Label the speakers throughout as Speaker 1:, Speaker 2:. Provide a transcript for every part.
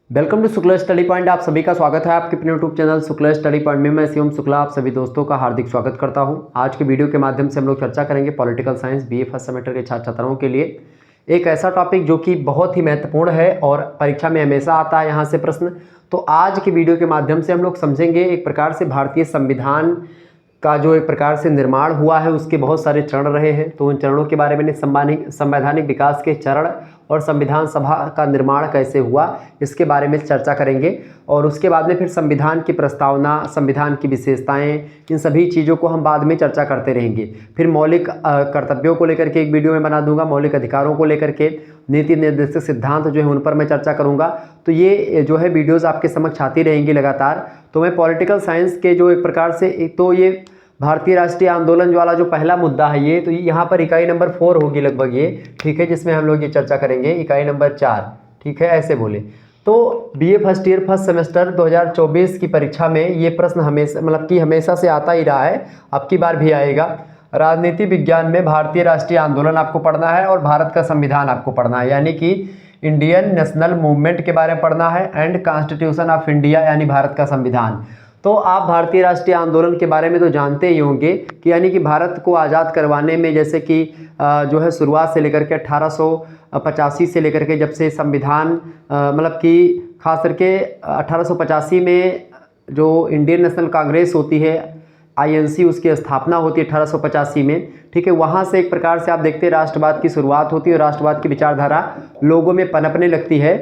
Speaker 1: Welcome to Shukla study point. आप सभी का स्वागत है आपके अपने YouTube channel Shukla study point में। मैं शिवम शुक्ला आप सभी दोस्तों का हार्दिक स्वागत करता हूं। आज के वीडियो के माध्यम से हम लोग चर्चा करेंगे political science BA first semester के छात्र छात्राओं के लिए एक ऐसा टॉपिक जो कि बहुत ही महत्वपूर्ण है और परीक्षा में हमेशा आता है यहाँ से प्रश्न। तो आज की वीडियो के माध्यम से हम लोग समझेंगे एक प्रकार से भारतीय संविधान का जो एक प्रकार से निर्माण हुआ है उसके बहुत सारे चरण रहे हैं। तो उन चरणों के बारे में संवैधानिक विकास के चरण और संविधान सभा का निर्माण कैसे हुआ इसके बारे में चर्चा करेंगे। और उसके बाद में फिर संविधान की प्रस्तावना, संविधान की विशेषताएं, इन सभी चीज़ों को हम बाद में चर्चा करते रहेंगे। फिर मौलिक कर्तव्यों को लेकर के एक वीडियो में बना दूंगा, मौलिक अधिकारों को लेकर के नीति निर्देशक सिद्धांत जो है उन पर मैं चर्चा करूंगा। तो ये जो है वीडियोज़ आपके समक्ष आती रहेंगी लगातार। तो मैं पॉलिटिकल साइंस के जो एक प्रकार से तो ये भारतीय राष्ट्रीय आंदोलन वाला जो पहला मुद्दा है ये, तो यहाँ पर इकाई नंबर 4 होगी लगभग ये, ठीक है, जिसमें हम लोग ये चर्चा करेंगे इकाई नंबर 4, ठीक है, ऐसे बोले। तो BA first year first semester 2024 की परीक्षा में ये प्रश्न हमेशा हमेशा से आता ही रहा है, अब की बार भी आएगा। राजनीति विज्ञान में भारतीय राष्ट्रीय आंदोलन आपको पढ़ना है और भारत का संविधान आपको पढ़ना है, यानी कि इंडियन नेशनल मूवमेंट के बारे में पढ़ना है एंड कॉन्स्टिट्यूशन ऑफ इंडिया यानी भारत का संविधान। तो आप भारतीय राष्ट्रीय आंदोलन के बारे में तो जानते ही होंगे कि यानी कि भारत को आज़ाद करवाने में जैसे कि जो है शुरुआत से लेकर के 1885 से लेकर के जब से संविधान कि खास करके 1885 में जो इंडियन नेशनल कांग्रेस होती है आईएनसी, उसकी स्थापना होती है 1885 में, ठीक है। वहाँ से एक प्रकार से आप देखते हैं राष्ट्रवाद की शुरुआत होती है और राष्ट्रवाद की विचारधारा लोगों में पनपने लगती है।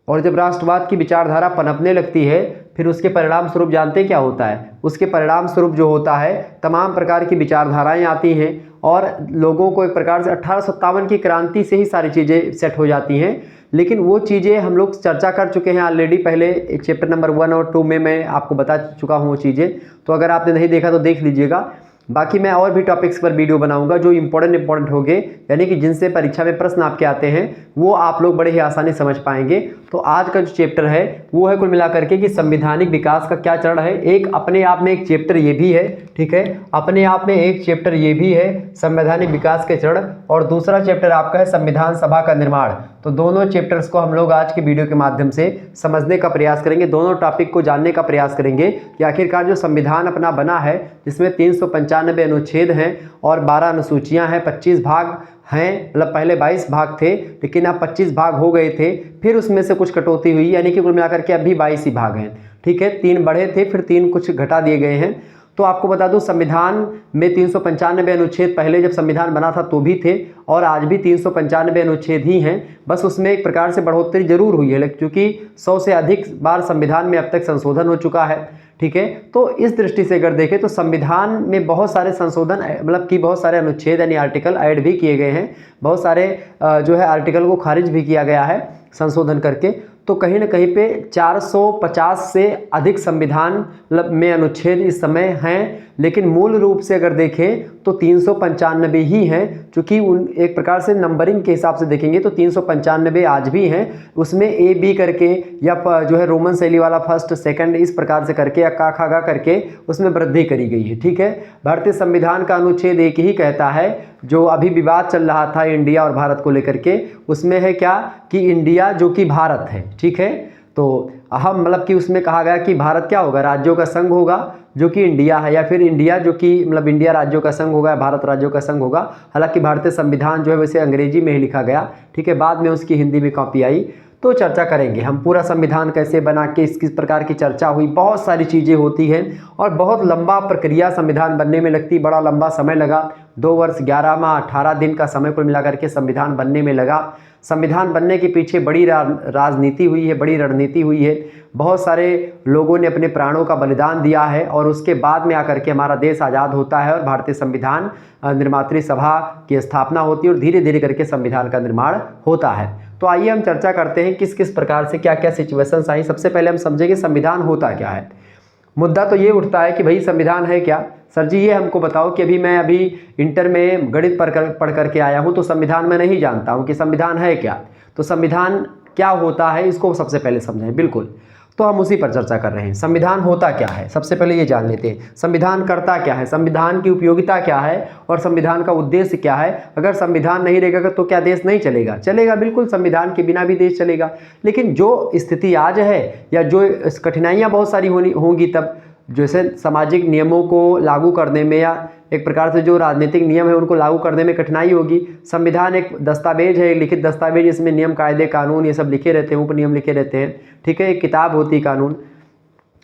Speaker 1: और जब राष्ट्रवाद की विचारधारा पनपने लगती है फिर उसके परिणाम स्वरूप जानते क्या होता है, उसके परिणाम स्वरूप जो होता है तमाम प्रकार की विचारधाराएं आती हैं और लोगों को एक प्रकार से 1857 की क्रांति से ही सारी चीज़ें सेट हो जाती हैं। लेकिन वो चीज़ें हम लोग चर्चा कर चुके हैं ऑलरेडी, पहले एक चैप्टर नंबर 1 और 2 में मैं आपको बता चुका हूँ वो चीज़ें। तो अगर आपने नहीं देखा तो देख लीजिएगा। बाकी मैं और भी टॉपिक्स पर वीडियो बनाऊंगा जो इंपॉर्टेंट होंगे, यानी कि जिनसे परीक्षा में प्रश्न आपके आते हैं वो आप लोग बड़े ही आसानी समझ पाएंगे। तो आज का जो चैप्टर है वो है कुल मिलाकर के कि संवैधानिक विकास का क्या चरण है। एक अपने आप में एक चैप्टर ये भी है, ठीक है, अपने आप में एक चैप्टर ये भी है संवैधानिक विकास के चरण, और दूसरा चैप्टर आपका है संविधान सभा का निर्माण। तो दोनों चैप्टर्स को हम लोग आज के वीडियो के माध्यम से समझने का प्रयास करेंगे, दोनों टॉपिक को जानने का प्रयास करेंगे कि आखिरकार जो संविधान अपना बना है जिसमें 395 अनुच्छेद हैं और 12 अनुसूचियां हैं, 25 भाग हैं, पहले 22 भाग थे लेकिन अब 25 भाग हो गए थे, फिर उसमें से कुछ कटौती हुई, यानी कि कुल मिलाकर के अभी 22 ही भाग हैं, ठीक है। 3 बढ़े थे फिर 3 कुछ घटा दिए गए हैं। तो आपको बता दूं संविधान में 395 अनुच्छेद पहले जब संविधान बना था तो भी थे और आज भी 395 अनुच्छेद ही हैं, बस उसमें एक प्रकार से बढ़ोतरी जरूर हुई है लेकिन क्योंकि 100 से अधिक बार संविधान में अब तक संशोधन हो चुका है, ठीक है। तो इस दृष्टि से अगर देखें तो संविधान में बहुत सारे संशोधन कि बहुत सारे अनुच्छेद यानी आर्टिकल ऐड भी किए गए हैं, बहुत सारे जो है आर्टिकल को खारिज भी किया गया है संशोधन करके। तो कहीं ना कहीं पे 450 से अधिक संविधान में अनुच्छेद इस समय हैं, लेकिन मूल रूप से अगर देखें तो 395 ही हैं, क्योंकि उन एक प्रकार से नंबरिंग के हिसाब से देखेंगे तो 395 आज भी हैं, उसमें ए बी करके या जो है रोमन शैली वाला फर्स्ट सेकंड इस प्रकार से करके या का खा गा करके उसमें वृद्धि करी गई है, ठीक है। भारतीय संविधान का अनुच्छेद एक ही कहता है, जो अभी विवाद चल रहा था इंडिया और भारत को लेकर के, उसमें है क्या कि इंडिया जो कि भारत है, ठीक है। तो हम कि उसमें कहा गया कि भारत क्या होगा, राज्यों का संघ होगा जो कि इंडिया है, या फिर इंडिया जो कि इंडिया राज्यों का संघ होगा, भारत राज्यों का संघ होगा। हालांकि भारतीय संविधान जो है वैसे अंग्रेजी में ही लिखा गया, ठीक है, बाद में उसकी हिंदी में कॉपी आई। तो चर्चा करेंगे हम पूरा संविधान कैसे बना के किस प्रकार की चर्चा हुई, बहुत सारी चीज़ें होती हैं और बहुत लंबा प्रक्रिया संविधान बनने में लगती, बड़ा लंबा समय लगा, 2 वर्ष 11 माह 18 दिन का समय कुल मिलाकर के संविधान बनने में लगा। संविधान बनने के पीछे बड़ी राजनीति हुई है, बड़ी रणनीति हुई है, बहुत सारे लोगों ने अपने प्राणों का बलिदान दिया है और उसके बाद में आकर के हमारा देश आज़ाद होता है और भारतीय संविधान निर्मात्री सभा की स्थापना होती है और धीरे धीरे करके संविधान का निर्माण होता है। तो आइए हम चर्चा करते हैं किस किस प्रकार से क्या क्या सिचुएशंस आई। सबसे पहले हम समझेंगे संविधान होता क्या है। मुद्दा तो ये उठता है कि भाई संविधान है क्या। सर जी ये हमको बताओ कि अभी इंटर में गणित पढ़ करके आया हूँ तो संविधान में नहीं जानता हूँ कि संविधान है क्या। तो संविधान क्या होता है इसको सबसे पहले समझें। बिल्कुल, तो हम उसी पर चर्चा कर रहे हैं। संविधान होता क्या है, सबसे पहले ये जान लेते हैं। संविधान करता क्या है, संविधान की उपयोगिता क्या है और संविधान का उद्देश्य क्या है। अगर संविधान नहीं रहेगा तो क्या देश नहीं चलेगा? चलेगा, बिल्कुल, संविधान के बिना भी देश चलेगा। लेकिन जो स्थिति आज है या जो कठिनाइयाँ बहुत सारी होंगी तब, जैसे सामाजिक नियमों को लागू करने में या एक प्रकार से जो राजनीतिक नियम है उनको लागू करने में कठिनाई होगी। संविधान एक दस्तावेज है, एक लिखित दस्तावेज, इसमें नियम कायदे कानून ये सब लिखे रहते हैं, उपनियम लिखे रहते हैं, ठीक है। एक किताब होती है कानून,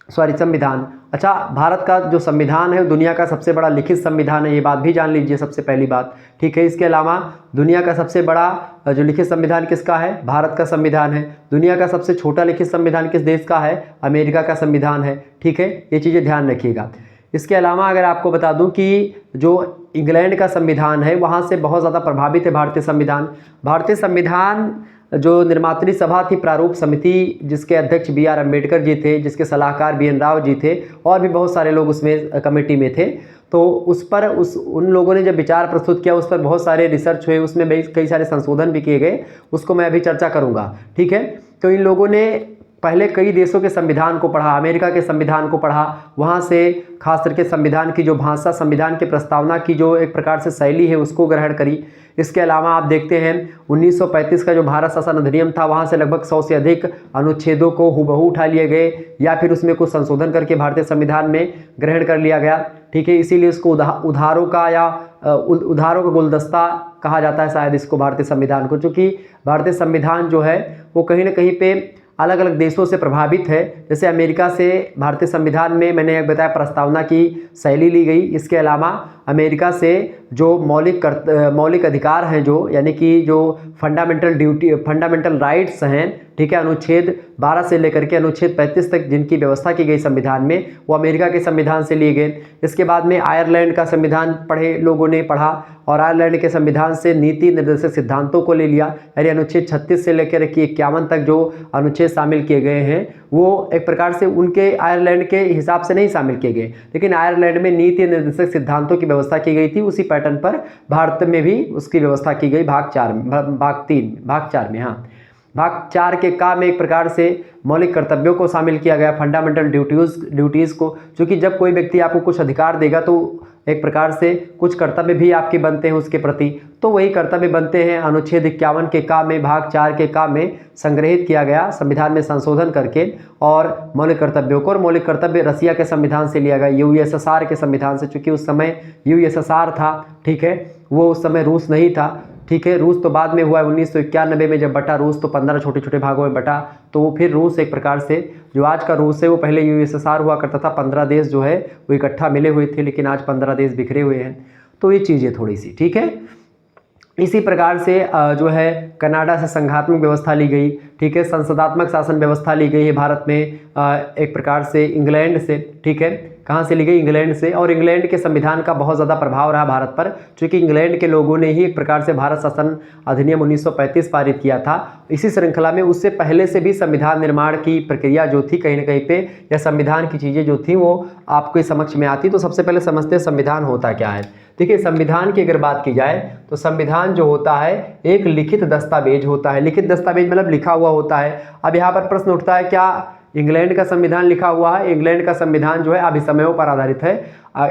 Speaker 1: सॉरी संविधान। अच्छा, भारत का जो संविधान है दुनिया का सबसे बड़ा लिखित संविधान है, ये बात भी जान लीजिए सबसे पहली बात, ठीक है। इसके अलावा दुनिया का सबसे बड़ा जो लिखित संविधान किसका है? भारत का संविधान है। दुनिया का सबसे छोटा लिखित संविधान किस देश का है? अमेरिका का संविधान है, ठीक है। ये चीज़ें ध्यान रखिएगा। इसके अलावा अगर आपको बता दूं कि जो इंग्लैंड का संविधान है वहाँ से बहुत ज़्यादा प्रभावित है भारतीय संविधान। भारतीय संविधान जो निर्मात्री सभा थी, प्रारूप समिति, जिसके अध्यक्ष बी आर अम्बेडकर जी थे, जिसके सलाहकार बी एन राव जी थे और भी बहुत सारे लोग उसमें कमेटी में थे। तो उन लोगों ने जब विचार प्रस्तुत किया, उस पर बहुत सारे रिसर्च हुए, उसमें कई सारे संशोधन भी किए गए, उसको मैं अभी चर्चा करूँगा, ठीक है। तो इन लोगों ने पहले कई देशों के संविधान को पढ़ा, अमेरिका के संविधान को पढ़ा, वहाँ से खास करके संविधान की जो भाषा, संविधान के प्रस्तावना की जो एक प्रकार से शैली है उसको ग्रहण करी। इसके अलावा आप देखते हैं 1935 का जो भारत शासन अधिनियम था, वहाँ से लगभग 100 से अधिक अनुच्छेदों को हुबहू उठा लिए गए या फिर उसमें कुछ संशोधन करके भारतीय संविधान में ग्रहण कर लिया गया, ठीक है। इसीलिए इसको उधारों का गुलदस्ता कहा जाता है शायद इसको, भारतीय संविधान को, चूँकि भारतीय संविधान जो है वो कहीं ना कहीं पे अलग अलग देशों से प्रभावित है। जैसे अमेरिका से भारतीय संविधान में मैंने एक बताया प्रस्तावना की शैली ली गई। इसके अलावा अमेरिका से जो मौलिक अधिकार हैं, जो यानी कि जो फंडामेंटल राइट्स हैं, ठीक है, अनुच्छेद 12 से लेकर के अनुच्छेद 35 तक जिनकी व्यवस्था की गई संविधान में, वो अमेरिका के संविधान से लिए गए। इसके बाद में आयरलैंड का संविधान लोगों ने पढ़ा और आयरलैंड के संविधान से नीति निर्देशक सिद्धांतों को ले लिया, यानी अनुच्छेद 36 से लेकर के 51 तक जो अनुच्छेद शामिल किए गए हैं वो एक प्रकार से उनके आयरलैंड के हिसाब से नहीं शामिल किए गए, लेकिन आयरलैंड में नीति निर्देशक सिद्धांतों की व्यवस्था की गई थी। उसी पैटर्न पर भारत में भी उसकी व्यवस्था की गई भाग 4 में। हाँ, भाग 4 के का में एक प्रकार से मौलिक कर्तव्यों को शामिल किया गया, फंडामेंटल ड्यूटीज़ को, क्योंकि जब कोई व्यक्ति आपको कुछ अधिकार देगा तो एक प्रकार से कुछ कर्तव्य भी आपके बनते हैं उसके प्रति, तो वही कर्तव्य बनते हैं। अनुच्छेद 51 के का में, भाग 4 के का में संग्रहित किया गया संविधान में संशोधन करके और मौलिक कर्तव्यों को, और मौलिक कर्तव्य रसिया के संविधान से लिया गया, यूएसएसआर के संविधान से, चूँकि उस समय यूएसएसआर था, ठीक है, वो उस समय रूस नहीं था, ठीक है। रूस तो बाद में हुआ 1991 में जब बटा रूस, तो 15 छोटे छोटे भागों में बटा, तो वो फिर रूस एक प्रकार से जो आज का रूस है वो पहले यूएसएसआर हुआ करता था। 15 देश जो है वो इकट्ठा मिले हुए थे, लेकिन आज 15 देश बिखरे हुए हैं। तो ये चीज़ें थोड़ी सी, ठीक है। इसी प्रकार से जो है कनाडा से संघात्मक व्यवस्था ली गई, ठीक है। संसदात्मक शासन व्यवस्था ली गई है भारत में एक प्रकार से इंग्लैंड से, ठीक है। कहाँ से ली गई? इंग्लैंड से। और इंग्लैंड के संविधान का बहुत ज़्यादा प्रभाव रहा भारत पर, क्योंकि इंग्लैंड के लोगों ने ही एक प्रकार से भारत शासन अधिनियम 1935 पारित किया था। इसी श्रृंखला में उससे पहले से भी संविधान निर्माण की प्रक्रिया जो थी कहीं ना कहीं पे, या संविधान की चीज़ें जो थी वो आपके समक्ष में आती। तो सबसे पहले समझते हैं संविधान होता क्या है। देखिए, संविधान की अगर बात की जाए तो संविधान जो होता है एक लिखित दस्तावेज होता है। लिखित दस्तावेज मतलब लिखा हुआ होता है। अब यहाँ पर प्रश्न उठता है, क्या इंग्लैंड का संविधान लिखा हुआ है? इंग्लैंड का संविधान जो है अभिसमयों पर आधारित है।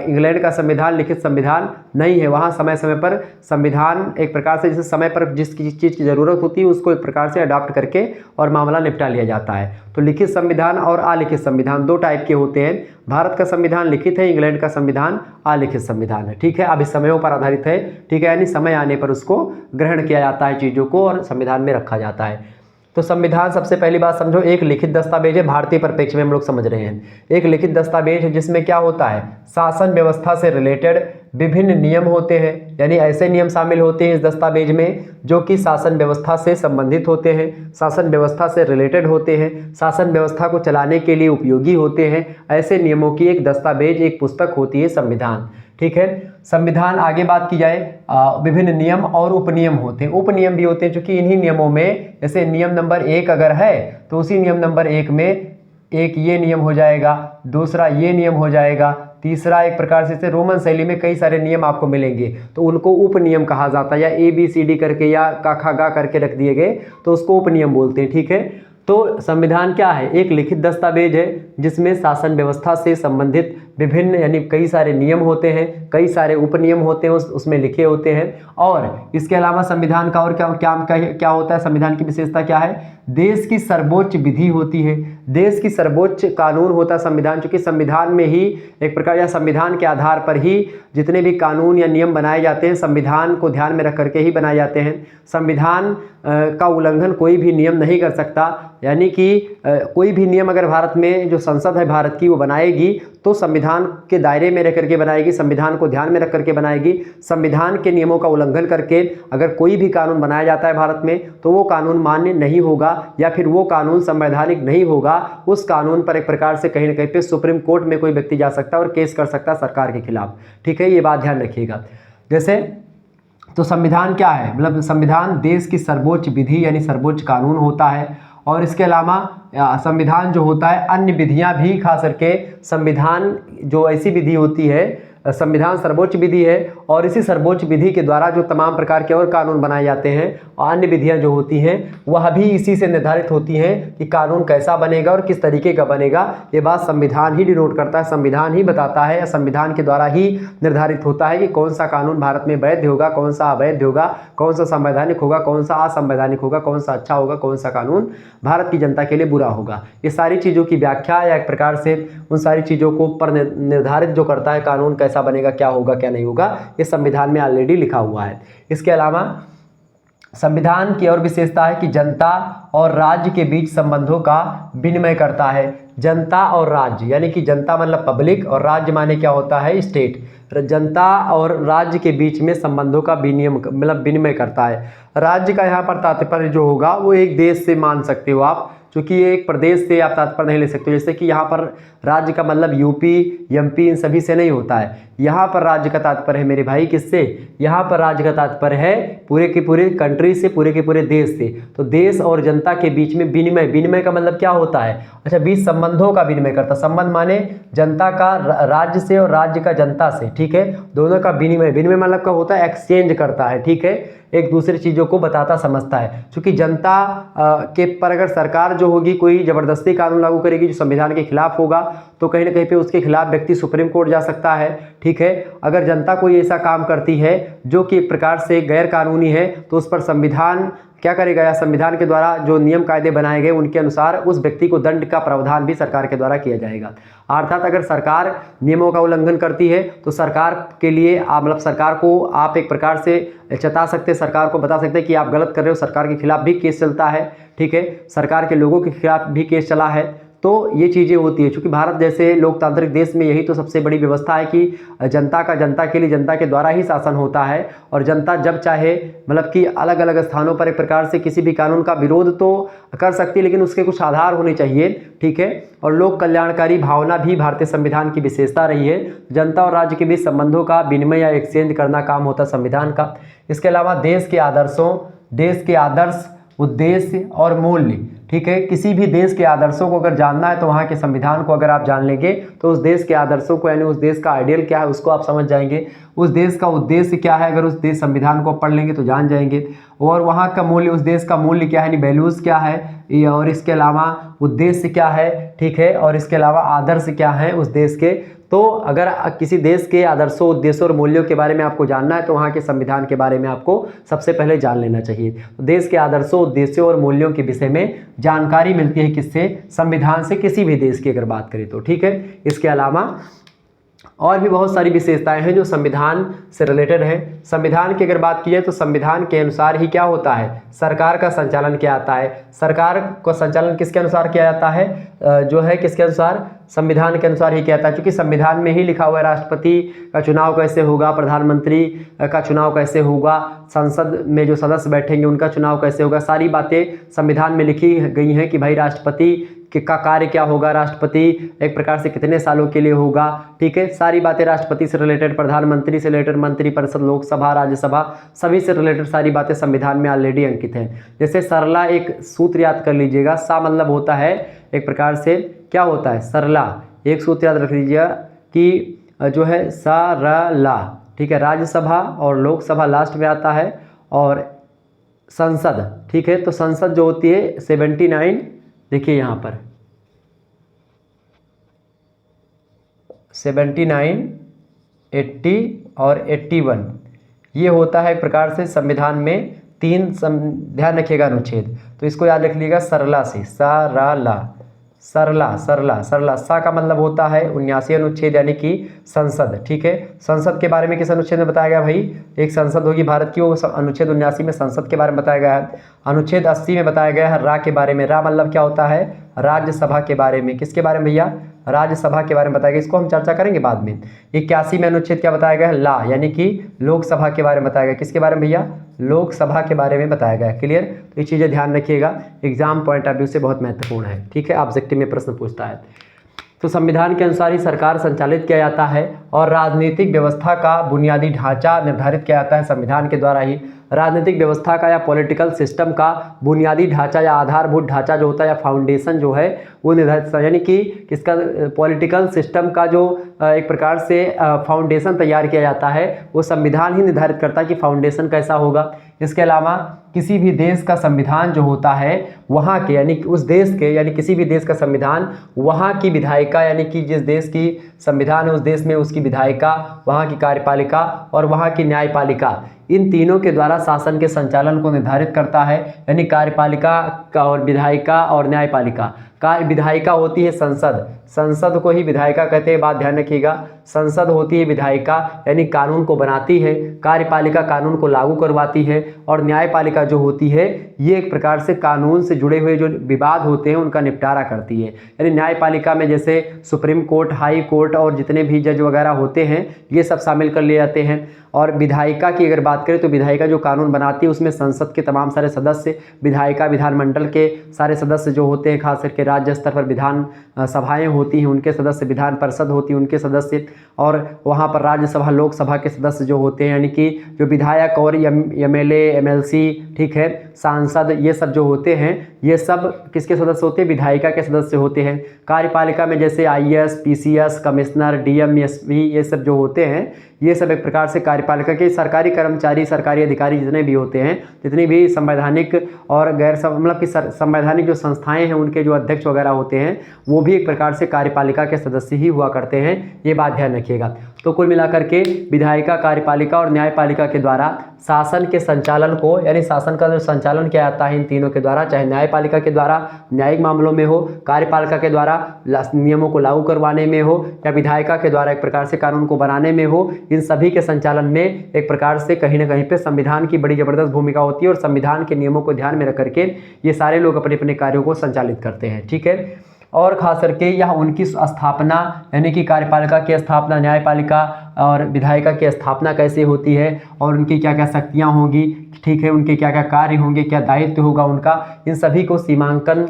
Speaker 1: इंग्लैंड का संविधान लिखित संविधान नहीं है। वहाँ समय समय पर संविधान एक प्रकार से जिस समय पर जिस चीज़ की ज़रूरत होती है उसको एक प्रकार से अडॉप्ट करके और मामला निपटा लिया जाता है। तो लिखित संविधान और अलिखित संविधान दो टाइप के होते हैं। भारत का संविधान लिखित है, इंग्लैंड का संविधान अलिखित संविधान है, ठीक है। अभिसमयों पर आधारित है, ठीक है, यानी समय आने पर उसको ग्रहण किया जाता है चीज़ों को और संविधान में रखा जाता है। तो संविधान सबसे पहली बात समझो एक लिखित दस्तावेज है। भारतीय परिप्रेक्ष्य में हम लोग समझ रहे हैं, एक लिखित दस्तावेज है जिसमें क्या होता है, शासन व्यवस्था से रिलेटेड विभिन्न नियम होते हैं, यानी ऐसे नियम शामिल होते हैं इस दस्तावेज में जो कि शासन व्यवस्था से संबंधित होते हैं, शासन व्यवस्था से रिलेटेड होते हैं, शासन व्यवस्था को चलाने के लिए उपयोगी होते हैं। ऐसे नियमों की एक दस्तावेज, एक पुस्तक होती है संविधान, ठीक है। संविधान आगे बात की जाए, विभिन्न नियम और उपनियम होते हैं। उपनियम भी होते हैं क्योंकि इन्हीं नियमों में, जैसे नियम नंबर 1 अगर है तो उसी नियम नंबर 1 में एक ये नियम हो जाएगा, दूसरा ये नियम हो जाएगा, तीसरा एक प्रकार से रोमन शैली में कई सारे नियम आपको मिलेंगे, तो उनको उपनियम कहा जाता है, या ABCD करके या का खा गा करके रख दिए गए तो उसको उपनियम बोलते हैं, ठीक है। तो संविधान क्या है? एक लिखित दस्तावेज है जिसमें शासन व्यवस्था से संबंधित विभिन्न यानी कई सारे नियम होते हैं, कई सारे उपनियम होते हैं, उसमें लिखे होते हैं। और इसके अलावा संविधान का और क्या होता है? संविधान की विशेषता क्या है? देश की सर्वोच्च विधि होती है, देश की सर्वोच्च कानून होता है संविधान, क्योंकि संविधान में ही एक प्रकार या संविधान के आधार पर ही जितने भी कानून या नियम बनाए जाते हैं संविधान को ध्यान में रख करके ही बनाए जाते हैं। संविधान का उल्लंघन कोई भी नियम नहीं कर सकता, यानी कि कोई भी नियम अगर भारत में जो संसद है भारत की वो बनाएगी तो संविधान के दायरे में रह करके बनाएगी, संविधान को ध्यान में रख करके बनाएगी। संविधान के नियमों का उल्लंघन करके अगर कोई भी कानून बनाया जाता है भारत में तो वो कानून मान्य नहीं होगा या फिर वो कानून संवैधानिक नहीं होगा। उस कानून पर एक प्रकार से कहीं ना कहीं पे सुप्रीम कोर्ट में कोई व्यक्ति जा सकता है और केस कर सकता है सरकार के खिलाफ। ठीक है, ये बात ध्यान रखिएगा। जैसे तो संविधान क्या है? मतलब संविधान देश की सर्वोच्च विधि यानी सर्वोच्च कानून होता है। और इसके अलावा संविधान जो होता है अन्य विधियां भी खास करके संविधान जो ऐसी विधि होती है, संविधान सर्वोच्च विधि है और इसी सर्वोच्च विधि के द्वारा जो तमाम प्रकार के और कानून बनाए जाते हैं और अन्य विधियां जो होती हैं वह भी इसी से निर्धारित होती हैं कि कानून कैसा बनेगा और किस तरीके का बनेगा। ये बात संविधान ही डिनोट करता है, संविधान ही बताता है या संविधान के द्वारा ही निर्धारित होता है कि कौन सा कानून भारत में वैध होगा, कौन सा अवैध होगा, कौन सा संवैधानिक होगा, कौन सा असंवैधानिक होगा, कौन सा अच्छा होगा, कौन सा कानून भारत की जनता के लिए बुरा होगा। ये सारी चीज़ों की व्याख्या या एक प्रकार से उन सारी चीज़ों को पर निर्धारित जो करता है कानून कैसा बनेगा, क्या होगा क्या नहीं होगा, ये संविधान में ऑलरेडी लिखा हुआ है। इसके अलावा संविधान की और विशेषता है कि जनता और राज्य के बीच संबंधों का विनिमय करता है। जनता और राज्य यानी कि जनता मतलब पब्लिक और राज्य माने क्या होता है? स्टेट। जनता और राज्य के बीच में संबंधों का विनिमय करता है। राज्य का यहाँ पर तात्पर्य जो होगा वो एक देश से मान सकते हो आप, क्योंकि एक प्रदेश से आप तात्पर्य नहीं ले सकते। जैसे कि यहाँ पर राज्य का मतलब यूपी एमपी इन सभी से नहीं होता है। यहाँ पर राज्य का तात्पर्य है मेरे भाई किससे? यहाँ पर राज्य का तात्पर्य है पूरे के पूरे कंट्री से, पूरे के पूरे देश से। तो देश और जनता के बीच में विनिमय का मतलब क्या होता है? अच्छा, बीच संबंधों का विनिमय करता। संबंध माने जनता का राज्य से और राज्य का जनता से। ठीक है, दोनों का विनिमय मतलब क्या होता है? एक्सचेंज करता है। ठीक है, एक दूसरी चीज़ों को बताता समझता है। क्योंकि जनता के पर अगर सरकार जो होगी कोई ज़बरदस्ती कानून लागू करेगी जो संविधान के खिलाफ होगा तो कहीं ना कहीं पे उसके खिलाफ व्यक्ति सुप्रीम कोर्ट जा सकता है। ठीक है, अगर जनता कोई ऐसा काम करती है जो कि एक प्रकार से गैर कानूनी है तो उस पर संविधान क्या करेगा या संविधान के द्वारा जो नियम कायदे बनाए गए उनके अनुसार उस व्यक्ति को दंड का प्रावधान भी सरकार के द्वारा किया जाएगा। अर्थात अगर सरकार नियमों का उल्लंघन करती है तो सरकार के लिए मतलब सरकार को आप एक प्रकार से चेता सकते, सरकार को बता सकते कि आप गलत कर रहे हो। सरकार के खिलाफ भी केस चलता है। ठीक है, सरकार के लोगों के खिलाफ भी केस चला है। तो ये चीज़ें होती है। चूँकि भारत जैसे लोकतांत्रिक देश में यही तो सबसे बड़ी व्यवस्था है कि जनता का जनता के लिए जनता के द्वारा ही शासन होता है और जनता जब चाहे मतलब कि अलग अलग स्थानों पर एक प्रकार से किसी भी कानून का विरोध तो कर सकती है लेकिन उसके कुछ आधार होने चाहिए। ठीक है, और लोक कल्याणकारी भावना भी भारतीय संविधान की विशेषता रही है। जनता और राज्य के बीच संबंधों का विनिमय या एक्सचेंज करना काम होता है संविधान का। इसके अलावा देश के आदर्श, उद्देश्य और मूल्य। ठीक है, किसी भी देश के आदर्शों को अगर जानना है तो वहाँ के संविधान को अगर आप जान लेंगे तो उस देश के आदर्शों को यानी उस देश का आइडियल क्या है उसको आप समझ जाएंगे। उस देश का उद्देश्य क्या है अगर उस देश संविधान को पढ़ लेंगे तो जान जाएंगे। और वहाँ का मूल्य, उस देश का मूल्य क्या है यानी वैल्यूज़ क्या है, और इसके अलावा उद्देश्य क्या है। ठीक है, और इसके अलावा आदर्श क्या है उस देश के। तो अगर किसी देश के आदर्शों, उद्देश्यों और मूल्यों के बारे में आपको जानना है तो वहाँ के संविधान के बारे में आपको सबसे पहले जान लेना चाहिए। तो देश के आदर्शों, उद्देश्यों और मूल्यों के विषय में जानकारी मिलती है किससे? संविधान से, किसी भी देश की अगर बात करें तो। ठीक है, इसके अलावा और भी बहुत सारी विशेषताएं हैं जो संविधान से रिलेटेड है। संविधान की अगर बात की जाए तो संविधान के अनुसार ही क्या होता है? सरकार का संचालन किया जाता है। सरकार का संचालन किसके अनुसार किया जाता है? जो है किसके अनुसार? संविधान के अनुसार ही किया जाता है, क्योंकि संविधान में ही लिखा हुआ है राष्ट्रपति का चुनाव कैसे होगा, प्रधानमंत्री का चुनाव कैसे होगा, संसद में जो सदस्य बैठेंगे उनका चुनाव कैसे होगा। सारी बातें संविधान में लिखी गई हैं कि भाई राष्ट्रपति का कार्य क्या होगा, राष्ट्रपति एक प्रकार से कितने सालों के लिए होगा। ठीक है, सारी बातें राष्ट्रपति से रिलेटेड, प्रधानमंत्री से रिलेटेड, मंत्रिपरिषद, लोकसभा, राज्यसभा सभी से रिलेटेड सारी बातें संविधान में ऑलरेडी अंकित हैं। जैसे सरला, एक सूत्र याद कर लीजिएगा। सा मतलब होता है एक प्रकार से क्या होता है? सरला। एक सूत्र याद रख लीजिएगा कि जो है सरला। ठीक है, राज्यसभा और लोकसभा लास्ट में आता है और संसद। ठीक है, तो संसद जो होती है 79 देखिए यहाँ पर 79, 80 और 81 ये होता है एक प्रकार से संविधान में ध्यान रखिएगा अनुच्छेद, तो इसको याद रख लीजिएगा सरला से, सरला सा का मतलब होता है 79 अनुच्छेद यानी कि संसद। ठीक है, संसद के बारे में किस अनुच्छेद में बताया गया भाई, एक संसद होगी भारत की, वो अनुच्छेद 79 में संसद के बारे में बताया गया है। अनुच्छेद 80 में बताया गया है रा के बारे में, रा मतलब क्या होता है, राज्यसभा के बारे में। किसके बारे में भैया, राज्यसभा के बारे में बताया गया, इसको हम चर्चा करेंगे बाद में। 81 में अनुच्छेद क्या बताया गया है, ला यानी कि लोकसभा के बारे में बताया गया। किसके बारे में भैया, लोकसभा के बारे में बताया गया है। क्लियर, तो ये चीज़ें ध्यान रखिएगा, एग्जाम पॉइंट ऑफ व्यू से बहुत महत्वपूर्ण है। ठीक है, ऑब्जेक्टिव में प्रश्न पूछता है। तो संविधान के अनुसार ही सरकार संचालित किया जाता है और राजनीतिक व्यवस्था का बुनियादी ढांचा निर्धारित किया जाता है संविधान के द्वारा ही। राजनीतिक व्यवस्था का या पॉलिटिकल सिस्टम का बुनियादी ढांचा या आधारभूत ढांचा जो होता है या फाउंडेशन जो है वो निर्धारित, यानी कि इसका पॉलिटिकल सिस्टम का जो एक प्रकार से फाउंडेशन तैयार किया जाता है वो संविधान ही निर्धारित करता है कि फाउंडेशन कैसा होगा। इसके अलावा किसी भी देश का संविधान जो होता है वहाँ के यानी उस देश के यानी किसी भी देश का संविधान वहाँ की विधायिका यानी कि जिस देश की संविधान है उस देश में उसकी विधायिका, वहाँ की कार्यपालिका और वहाँ की न्यायपालिका, इन तीनों के द्वारा शासन के संचालन को निर्धारित करता है। यानी कार्यपालिका का और विधायिका और न्यायपालिका का, विधायिका होती है संसद, संसद को ही विधायिका कहते हैं, बात ध्यान रखिएगा। संसद होती है विधायिका यानी कानून को बनाती है, कार्यपालिका कानून को लागू करवाती है और न्यायपालिका जो होती है ये एक प्रकार से कानून से जुड़े हुए जो विवाद होते हैं उनका निपटारा करती है। यानी न्यायपालिका में जैसे सुप्रीम कोर्ट, हाई कोर्ट और जितने भी जज वगैरह होते हैं ये सब शामिल कर लिए जाते हैं। और विधायिका की अगर बात करें तो विधायिका जो कानून बनाती है उसमें संसद के तमाम सारे सदस्य, विधायिका विधानमंडल के सारे सदस्य जो होते हैं, खास करके राज्य स्तर पर विधान सभाएं होती हैं उनके सदस्य, विधान परिषद होती है उनके सदस्य, और वहाँ पर राज्यसभा लोकसभा के सदस्य जो होते हैं यानी कि जो विधायक और MLA MLC, ठीक है, सांसद, ये सब जो होते हैं ये सब किसके सदस्य होते हैं, विधायिका के सदस्य होते हैं। कार्यपालिका में जैसे IAS PCS commissioner DM SP ये सब जो होते हैं ये सब एक प्रकार से कार्यपालिका के सरकारी कर्मचारी, सरकारी अधिकारी जितने भी होते हैं, जितनी भी संवैधानिक और गैर मतलब कि संवैधानिक जो संस्थाएं हैं उनके जो अध्यक्ष वगैरह होते हैं वो भी एक प्रकार से कार्यपालिका के सदस्य ही हुआ करते हैं, ये बात ध्यान रखिएगा। तो कुल मिलाकर के विधायिका, कार्यपालिका और न्यायपालिका के द्वारा शासन के संचालन को यानी शासन का जो संचालन किया जाता है इन तीनों के द्वारा, चाहे न्यायपालिका के द्वारा न्यायिक मामलों में हो, कार्यपालिका के द्वारा नियमों को लागू करवाने में हो या विधायिका के द्वारा एक प्रकार से कानून को बनाने में हो, इन सभी के संचालन में एक प्रकार से कहीं ना कहीं पे संविधान की बड़ी जबरदस्त भूमिका होती है और संविधान के नियमों को ध्यान में रख करके ये सारे लोग अपने अपने कार्यों को संचालित करते हैं। ठीक है, और खास करके यह उनकी स्थापना यानी कि कार्यपालिका की स्थापना, न्यायपालिका और विधायिका की स्थापना कैसे होती है और उनकी क्या क्या शक्तियाँ होंगी, ठीक है, उनके क्या क्या कार्य होंगे, क्या दायित्व होगा उनका, इन सभी को सीमांकन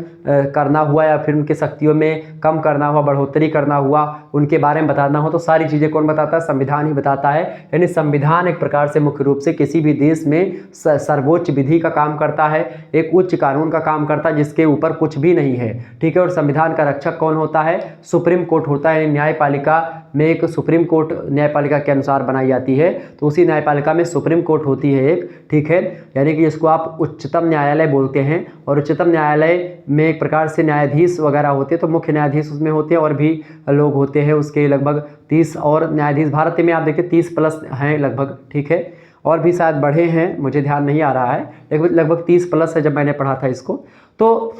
Speaker 1: करना हुआ या फिर उनकी शक्तियों में कम करना हुआ, बढ़ोतरी करना हुआ, उनके बारे में बताना हो तो सारी चीज़ें कौन बताता है, संविधान ही बताता है। यानी संविधान एक प्रकार से मुख्य रूप से किसी भी देश में सर्वोच्च विधि का काम करता है, एक उच्च कानून का काम करता है जिसके ऊपर कुछ भी नहीं है। ठीक है, और संविधान का रक्षक कौन होता है, सुप्रीम कोर्ट होता है। न्यायपालिका में एक सुप्रीम कोर्ट न्यायपालिका के अनुसार बनाई जाती है, तो उसी न्यायपालिका में सुप्रीम कोर्ट होती है एक, ठीक है, यानी कि जिसको आप उच्चतम न्यायालय बोलते हैं। और उच्चतम न्यायालय में एक प्रकार से न्यायाधीश वगैरह होते हैं, तो मुख्य न्यायाधीश उसमें होते हैं और भी लोग होते हैं उसके लगभग 30 और न्यायाधीश भारत में आप देखिए 30+ हैं लगभग, ठीक है, और भी शायद बढ़े हैं, मुझे ध्यान नहीं आ रहा है, लगभग 30+ है जब मैंने पढ़ा था इसको। तो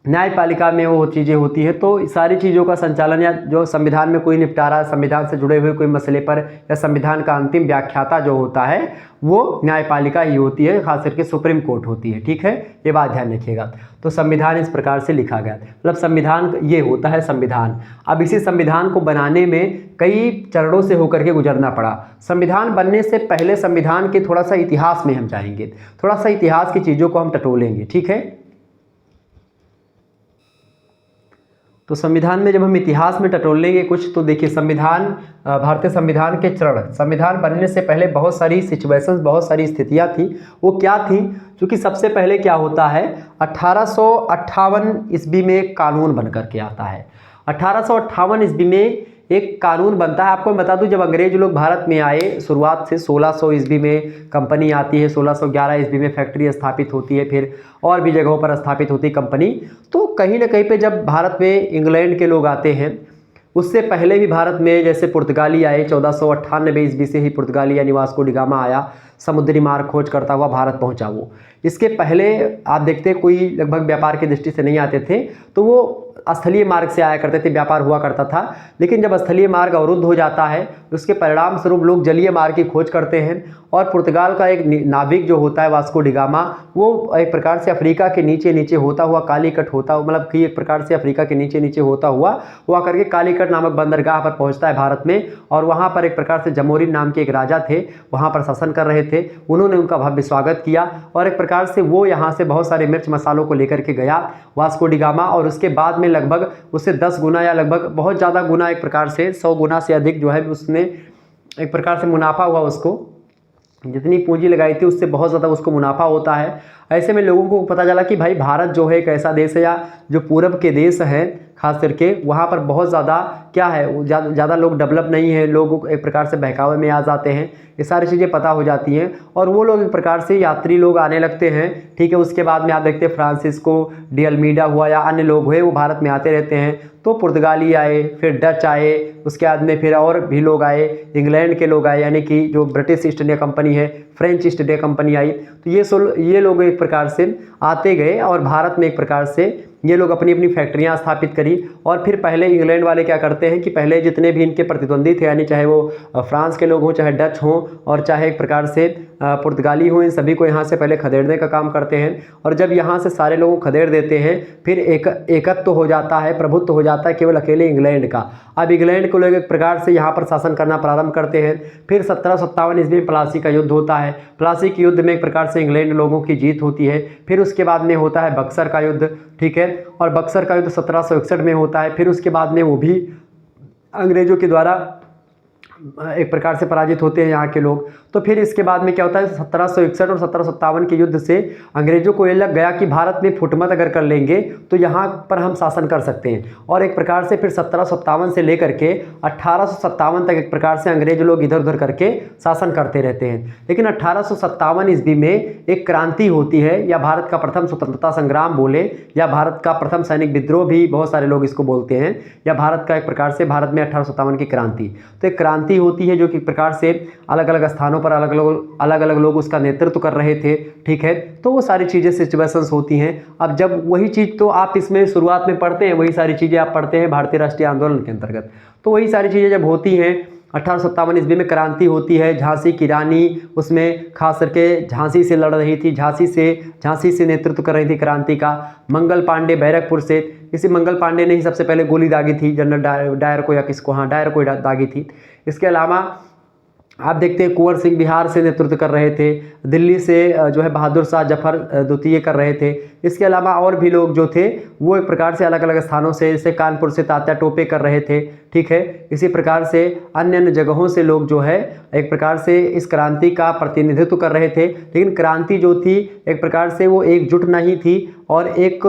Speaker 1: न्यायपालिका में वो चीज़ें होती है, तो सारी चीज़ों का संचालन या जो संविधान में कोई निपटारा, संविधान से जुड़े हुए कोई मसले पर या संविधान का अंतिम व्याख्याता जो होता है वो न्यायपालिका ही होती है, खास करके सुप्रीम कोर्ट होती है। ठीक है, ये बात ध्यान रखिएगा। तो संविधान इस प्रकार से लिखा गया, मतलब संविधान ये होता है संविधान। अब इसी संविधान को बनाने में कई चरणों से होकर के गुजरना पड़ा। संविधान बनने से पहले संविधान के थोड़ा सा इतिहास में हम जाएंगे, थोड़ा सा इतिहास की चीज़ों को हम टटोलेंगे। ठीक है, तो संविधान में जब हम इतिहास में टटोलेंगे कुछ, तो देखिए संविधान, भारतीय संविधान के चरण, संविधान बनने से पहले बहुत सारी सिचुएशंस, बहुत सारी स्थितियां थी। वो क्या थी, क्योंकि सबसे पहले क्या होता है, 1858 ईस्वी में एक कानून बन करके आता है। 1858 ईस्वी में एक कानून बनता है। आपको मैं बता दूं, जब अंग्रेज लोग भारत में आए, शुरुआत से 1600 ईस्वी में कंपनी आती है, 1611 ईस्वी में फैक्ट्री स्थापित होती है, फिर और भी जगहों पर स्थापित होती है कंपनी। तो कहीं ना कहीं पे जब भारत में इंग्लैंड के लोग आते हैं, उससे पहले भी भारत में जैसे पुर्तगाली आए, 1498 ईस्वी से ही पुर्तगाली यानी वास्को डी गामा आया, समुद्री मार्ग खोज करता हुआ भारत पहुंचा वो। इसके पहले आप देखते कोई लगभग व्यापार की दृष्टि से नहीं आते थे, तो वो स्थलीय मार्ग से आया करते थे, व्यापार हुआ करता था। लेकिन जब स्थलीय मार्ग अवरुद्ध हो जाता है, उसके परिणाम स्वरूप लोग जलीय मार्ग की खोज करते हैं, और पुर्तगाल का एक नाविक जो होता है वास्को डी गामा, वो एक प्रकार से अफ्रीका के नीचे नीचे होता हुआ कालीकट होता हुआ, मतलब कि एक प्रकार से अफ्रीका के नीचे नीचे होता हुआ करके कालीकट नामक बंदरगाह पर पहुंचता है भारत में। और वहां पर एक प्रकार से जमोरिन नाम के एक राजा थे, वहां पर शासन कर रहे थे, उन्होंने उनका भव्य स्वागत किया, और एक प्रकार से वो यहाँ से बहुत सारे मिर्च मसालों को लेकर के गया वास्को डी गामा। और उसके बाद में लगभग उससे 10 गुना या लगभग बहुत ज़्यादा गुना, एक प्रकार से 100 गुना से अधिक जो है उसने एक प्रकार से मुनाफा हुआ, उसको जितनी पूंजी लगाई थी उससे बहुत ज़्यादा उसको मुनाफा होता है। ऐसे में लोगों को पता चला कि भाई भारत जो है एक ऐसा देश है, या जो पूरब के देश हैं खास करके, वहाँ पर बहुत ज़्यादा क्या है, ज़्यादा लोग डेवलप नहीं है, लोग एक प्रकार से बहकावे में आ जाते हैं, ये सारी चीज़ें पता हो जाती हैं, और वो लोग एक प्रकार से यात्री लोग आने लगते हैं। ठीक है, उसके बाद में आप देखते हैं फ्रांसिस्को डी अल्मीडा हुआ या अन्य लोग हुए, वो भारत में आते रहते हैं। तो पुर्तगाली आए, फिर डच आए, उसके बाद में फिर और भी लोग आए, इंग्लैंड के लोग आए, यानी कि जो ब्रिटिश ईस्ट इंडिया कंपनी है, फ्रेंच ईस्ट इंडिया कंपनी आई। तो ये लोग एक प्रकार से आते गए, और भारत में एक प्रकार से ये लोग अपनी अपनी फैक्ट्रियां स्थापित करी। और फिर पहले इंग्लैंड वाले क्या करते हैं कि पहले जितने भी इनके प्रतिद्वंदी थे, यानी चाहे वो फ्रांस के लोग हों, चाहे डच हों, और चाहे एक प्रकार से पुर्तगाली हों, इन सभी को यहाँ से पहले खदेड़ने का काम करते हैं। और जब यहाँ से सारे लोगों को खदेड़ देते हैं, फिर एकत्व तो हो जाता है, प्रभुत्व हो जाता है केवल अकेले इंग्लैंड का। अब इंग्लैंड को लोग एक प्रकार से यहाँ पर शासन करना प्रारंभ करते हैं। फिर 1757 ईस्वी में प्लासी का युद्ध होता है। प्लासी के युद्ध में एक प्रकार से इंग्लैंड लोगों की जीत होती है। फिर उसके बाद में होता है बक्सर का युद्ध, ठीक है, और बक्सर का युद्ध 1761 में होता है। फिर उसके बाद में वो भी अंग्रेजों के द्वारा एक प्रकार से पराजित होते हैं यहाँ के लोग। तो फिर इसके बाद में क्या होता है, 1761 और 1757 के युद्ध से अंग्रेजों को ये लग गया कि भारत में फुटमत अगर कर लेंगे तो यहाँ पर हम शासन कर सकते हैं। और एक प्रकार से फिर 1757 से लेकर के 1857 तक एक प्रकार से अंग्रेज लोग इधर उधर करके शासन करते रहते हैं। लेकिन 1857 ईस्वी में एक क्रांति होती है, या भारत का प्रथम स्वतंत्रता संग्राम बोले, या भारत का प्रथम सैनिक विद्रोह भी बहुत सारे लोग इसको बोलते हैं, या भारत का एक प्रकार से भारत में 1857 की क्रांति। तो एक क्रांति होती है जो कि प्रकार से अलग अलग स्थानों पर अलग अलग लोग उसका नेतृत्व कर रहे थे, ठीक है। तो वो सारी चीज़ें सिचुएशंस होती हैं। अब जब वही चीज़ तो आप इसमें शुरुआत में पढ़ते हैं, वही सारी चीज़ें आप पढ़ते हैं भारतीय राष्ट्रीय आंदोलन के अंतर्गत। तो वही सारी चीज़ें जब होती हैं, 1857 ईस्वी में क्रांति होती है। झांसी की रानी उसमें खास करके झांसी से लड़ रही थी, झांसी से नेतृत्व कर रही थी क्रांति का। मंगल पांडे बैरकपुर से, इसी मंगल पांडे ने ही सबसे पहले गोली दागी थी जनरल डायर को, या किसको, हाँ डायर को दागी थी। इसके अलावा आप देखते हैं कुंवर सिंह बिहार से नेतृत्व कर रहे थे, दिल्ली से जो है बहादुर शाह जफर द्वितीय कर रहे थे। इसके अलावा और भी लोग जो थे वो एक प्रकार से अलग अलग स्थानों से, जैसे कानपुर से तात्या टोपे कर रहे थे, ठीक है। इसी प्रकार से अन्य अन्य जगहों से लोग जो है एक प्रकार से इस क्रांति का प्रतिनिधित्व कर रहे थे। लेकिन क्रांति जो थी एक प्रकार से वो एकजुट नहीं थी, और एक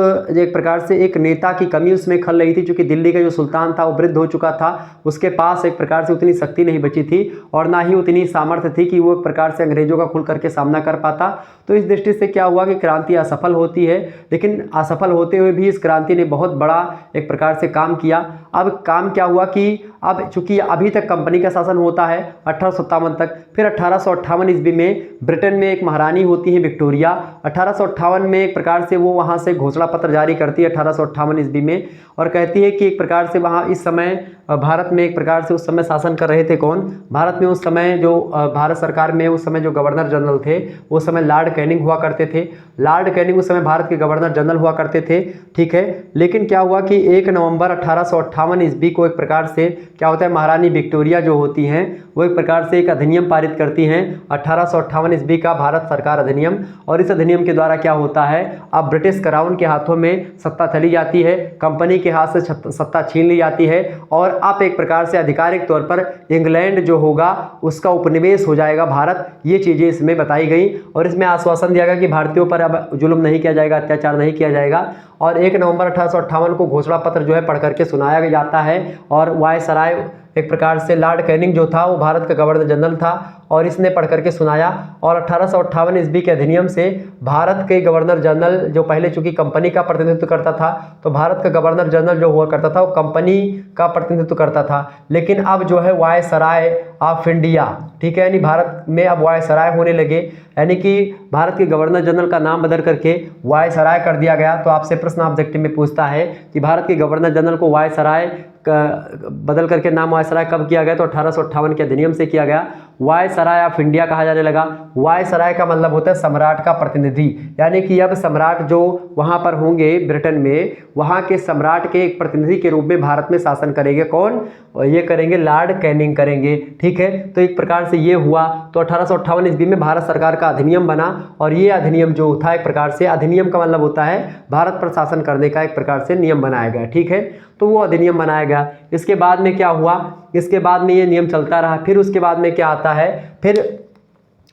Speaker 1: प्रकार से एक नेता की कमी उसमें खल रही थी, क्योंकि दिल्ली का जो सुल्तान था वो वृद्ध हो चुका था, उसके पास एक प्रकार से उतनी शक्ति नहीं बची थी, और ना ही उतनी सामर्थ्य थी कि वो एक प्रकार से अंग्रेजों का खुल करके सामना कर पाता। तो इस दृष्टि से क्या हुआ कि क्रांति असफल होती है। लेकिन असफल होते हुए भी इस क्रांति ने बहुत बड़ा एक प्रकार से काम किया। अब काम क्या हुआ कि अब चूंकि अभी तक कंपनी का शासन होता है 1857 तक, फिर 1858 ईस्वी में ब्रिटेन में एक महारानी होती है विक्टोरिया। 1858 में एक प्रकार से वो वहाँ से घोषणा पत्र जारी करती है 1858 ईस्वी में, और कहती है कि एक प्रकार से वहाँ इस समय भारत में एक प्रकार से उस समय शासन कर रहे थे कौन, भारत में उस समय जो भारत सरकार में उस समय जो गवर्नर जनरल थे उस समय लॉर्ड कैनिंग हुआ करते थे। लॉर्ड कैनिंग उस समय भारत के गवर्नर जनरल हुआ करते थे, ठीक है। लेकिन क्या हुआ कि 1 नवंबर 1858 ईस्वी को एक प्रकार से क्या होता है, महारानी विक्टोरिया जो होती हैं वो एक प्रकार से एक अधिनियम पारित करती हैं 1858 ईस्वी का भारत सरकार अधिनियम। और इस अधिनियम के द्वारा क्या होता है, अब ब्रिटिश क्राउन के हाथों में सत्ता चली जाती है, कंपनी के हाथ से सत्ता छीन ली जाती है, और अब एक प्रकार से आधिकारिक तौर पर इंग्लैंड जो होगा उसका उपनिवेश हो जाएगा भारत। ये चीज़ें इसमें बताई गई, और इसमें आश्वासन दिया गया कि भारतीयों पर अब जुल्म नहीं किया जाएगा, अत्याचार नहीं किया जाएगा। और 1 नवंबर 1858 को घोषणा पत्र जो है पढ़ करके सुनाया जाता है, और वायसराय एक प्रकार से लॉर्ड कैनिंग जो था वो भारत का गवर्नर जनरल था और इसने पढ़ करके सुनाया। और 1858 ईस्वी के अधिनियम से भारत के गवर्नर जनरल जो पहले चूंकि कंपनी का प्रतिनिधित्व करता था, तो भारत का गवर्नर जनरल जो हुआ करता था वो कंपनी का प्रतिनिधित्व करता था। लेकिन अब जो है वायसराय ऑफ इंडिया, ठीक है, यानी भारत में अब वायसराय होने लगे, यानी कि भारत के गवर्नर जनरल का नाम बदल करके वायसराय कर दिया गया। तो आपसे प्रश्न ऑब्जेक्टिव में पूछता है कि भारत के गवर्नर जनरल को वायसराय बदल करके नाम वायसराय कब किया गया, तो 1858 के अधिनियम से किया गया। वायसराय ऑफ इंडिया कहा जाने लगा। वायसराय का मतलब होता है सम्राट का प्रतिनिधि, यानी कि अब सम्राट जो वहां पर होंगे ब्रिटेन में, वहां के सम्राट के एक प्रतिनिधि के रूप में भारत में शासन करेंगे। कौन? ये करेंगे लॉर्ड कैनिंग करेंगे, ठीक है। तो एक प्रकार से ये हुआ। तो 1858 ईस्वी में भारत सरकार का अधिनियम बना और ये अधिनियम जो था एक प्रकार से, अधिनियम का मतलब होता है भारत पर शासन करने का एक प्रकार से नियम बनाया गया, ठीक है। तो वो अधिनियम बनाया गया। इसके बाद में क्या हुआ, इसके बाद में ये नियम चलता रहा। फिर उसके बाद में क्या आता है,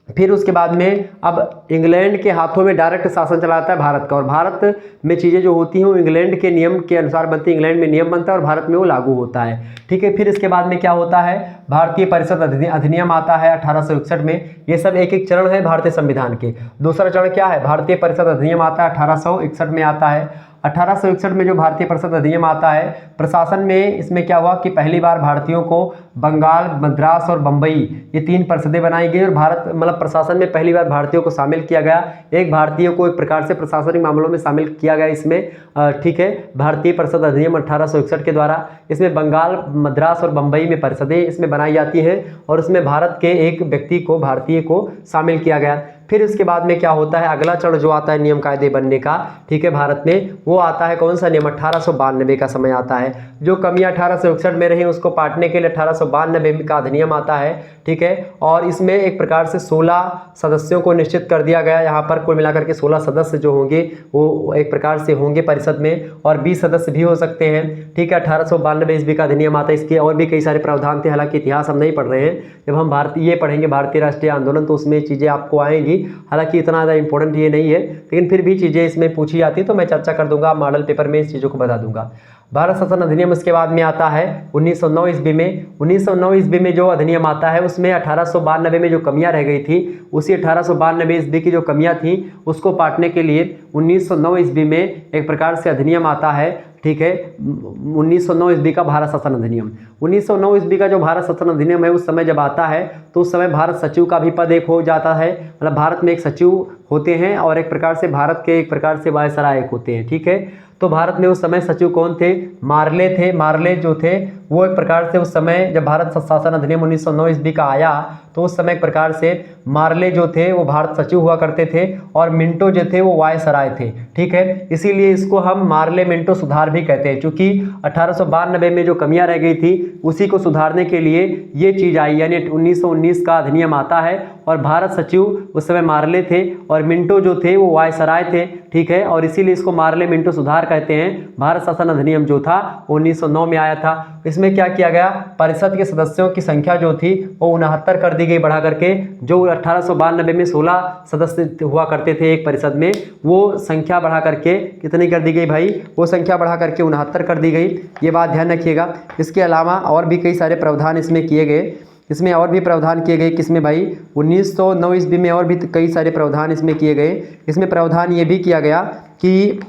Speaker 1: फिर उसके बाद में अब इंग्लैंड के हाथों में डायरेक्ट शासन चलाता है भारत का, और भारत में चीज़ें जो होती हैं वो इंग्लैंड के नियम के अनुसार बनती है। इंग्लैंड में नियम बनता है और भारत में वो लागू होता है, ठीक है। फिर इसके बाद में क्या होता है, भारतीय परिषद अधिनियम आता है 1861 में। ये सब एक एक चरण है भारतीय संविधान के। दूसरा चरण क्या है, भारतीय परिषद अधिनियम आता है 1861 में आता है। 1861 में जो भारतीय परिषद अधिनियम आता है, प्रशासन में इसमें क्या हुआ कि पहली बार भारतीयों को बंगाल, मद्रास और बम्बई ये 3 परिषदें बनाई गई और भारत मतलब प्रशासन में पहली बार भारतीयों को शामिल किया गया। एक भारतीय को एक प्रकार से प्रशासनिक मामलों में शामिल किया गया इसमें, ठीक है, भारतीय परिषद अधिनियम 1861 के द्वारा। इसमें बंगाल, मद्रास और बम्बई में परिषदें इसमें बनाई जाती हैं और उसमें भारत के एक व्यक्ति को, भारतीय को शामिल किया गया। फिर इसके बाद में क्या होता है, अगला चरण जो आता है नियम कायदे बनने का, ठीक है, भारत में, वो आता है कौन सा नियम, 1892 का समय आता है। जो कमियां 1861 में रही उसको पाटने के लिए 1892 का अधिनियम आता है, ठीक है। और इसमें एक प्रकार से 16 सदस्यों को निश्चित कर दिया गया। यहाँ पर कुल मिलाकर के 16 सदस्य जो होंगे वो एक प्रकार से होंगे परिषद में, और 20 सदस्य भी हो सकते हैं, ठीक है। 1892 ईस्वी का अधिनियम आता है। इसके और भी कई सारे प्रावधान थे, हालांकि इतिहास हम नहीं पढ़ रहे हैं। जब हम भारतीय पढ़ेंगे भारतीय राष्ट्रीय आंदोलन तो उसमें चीज़ें आपको आएंगी, हालांकि इतना ज़्यादा इंपॉर्टेंट ये नहीं है, लेकिन फिर भी चीज़ें इसमें पूछी जाती है तो मैं चर्चा कर दूंगा, मॉडल पेपर में इस चीज़ों को बता दूंगा। भारत शासन अधिनियम उसके बाद में आता है 1909 ईस्वी में। 1909 ईस्वी में जो अधिनियम आता है उसमें 1892 में जो कमियां रह गई थी, उसी 1892 ईस्वी की जो कमियां थी उसको पाटने के लिए 1909 ईस्वी में एक प्रकार से अधिनियम आता है, ठीक है। 1909 ईस्वी का भारत शासन अधिनियम, 1909 ईस्वी का जो भारत शासन अधिनियम है उस समय जब आता है तो उस समय भारत सचिव का भी पद एक हो जाता है, मतलब भारत में एक सचिव होते हैं और एक प्रकार से भारत के एक प्रकार से वायसराय एक होते हैं, ठीक है। तो भारत में उस समय सचिव कौन थे, मार्ले थे। मार्ले जो थे वो एक प्रकार से उस समय जब भारत शासन अधिनियम 1909 ईस्वी का आया तो उस समय एक प्रकार से मार्ले जो थे वो भारत सचिव हुआ करते थे और मिंटो जो थे वो वायसराय थे, ठीक है। इसीलिए इसको हम मार्ले मिंटो सुधार भी कहते हैं, क्योंकि 1892 में जो कमियां रह गई थी उसी को सुधारने के लिए ये चीज़ आई, यानी 1919 का अधिनियम आता है और भारत सचिव उस समय मार्ले थे और मिंटो जो थे वो वायसराय थे, ठीक है। और इसीलिए इसको मार्ले मिंटो सुधार कहते हैं। भारत शासन अधिनियम जो था 1909 में आया था। इसमें क्या किया गया, परिषद के सदस्यों की संख्या जो थी वो 69 कर दी गई बढ़ा करके। जो 1892 में 16 सदस्य हुआ करते थे एक परिषद में, वो संख्या बढ़ा करके कितनी कर दी गई भाई, वो संख्या बढ़ा करके 69 कर दी गई। ये बात ध्यान रखिएगा। इसके अलावा और भी कई सारे प्रावधान इसमें किए गए, इसमें और भी प्रावधान किए गए। किसमें भाई, 1909 ईस्वी में और भी कई सारे प्रावधान इसमें किए गए। इसमें प्रावधान ये भी किया गया कि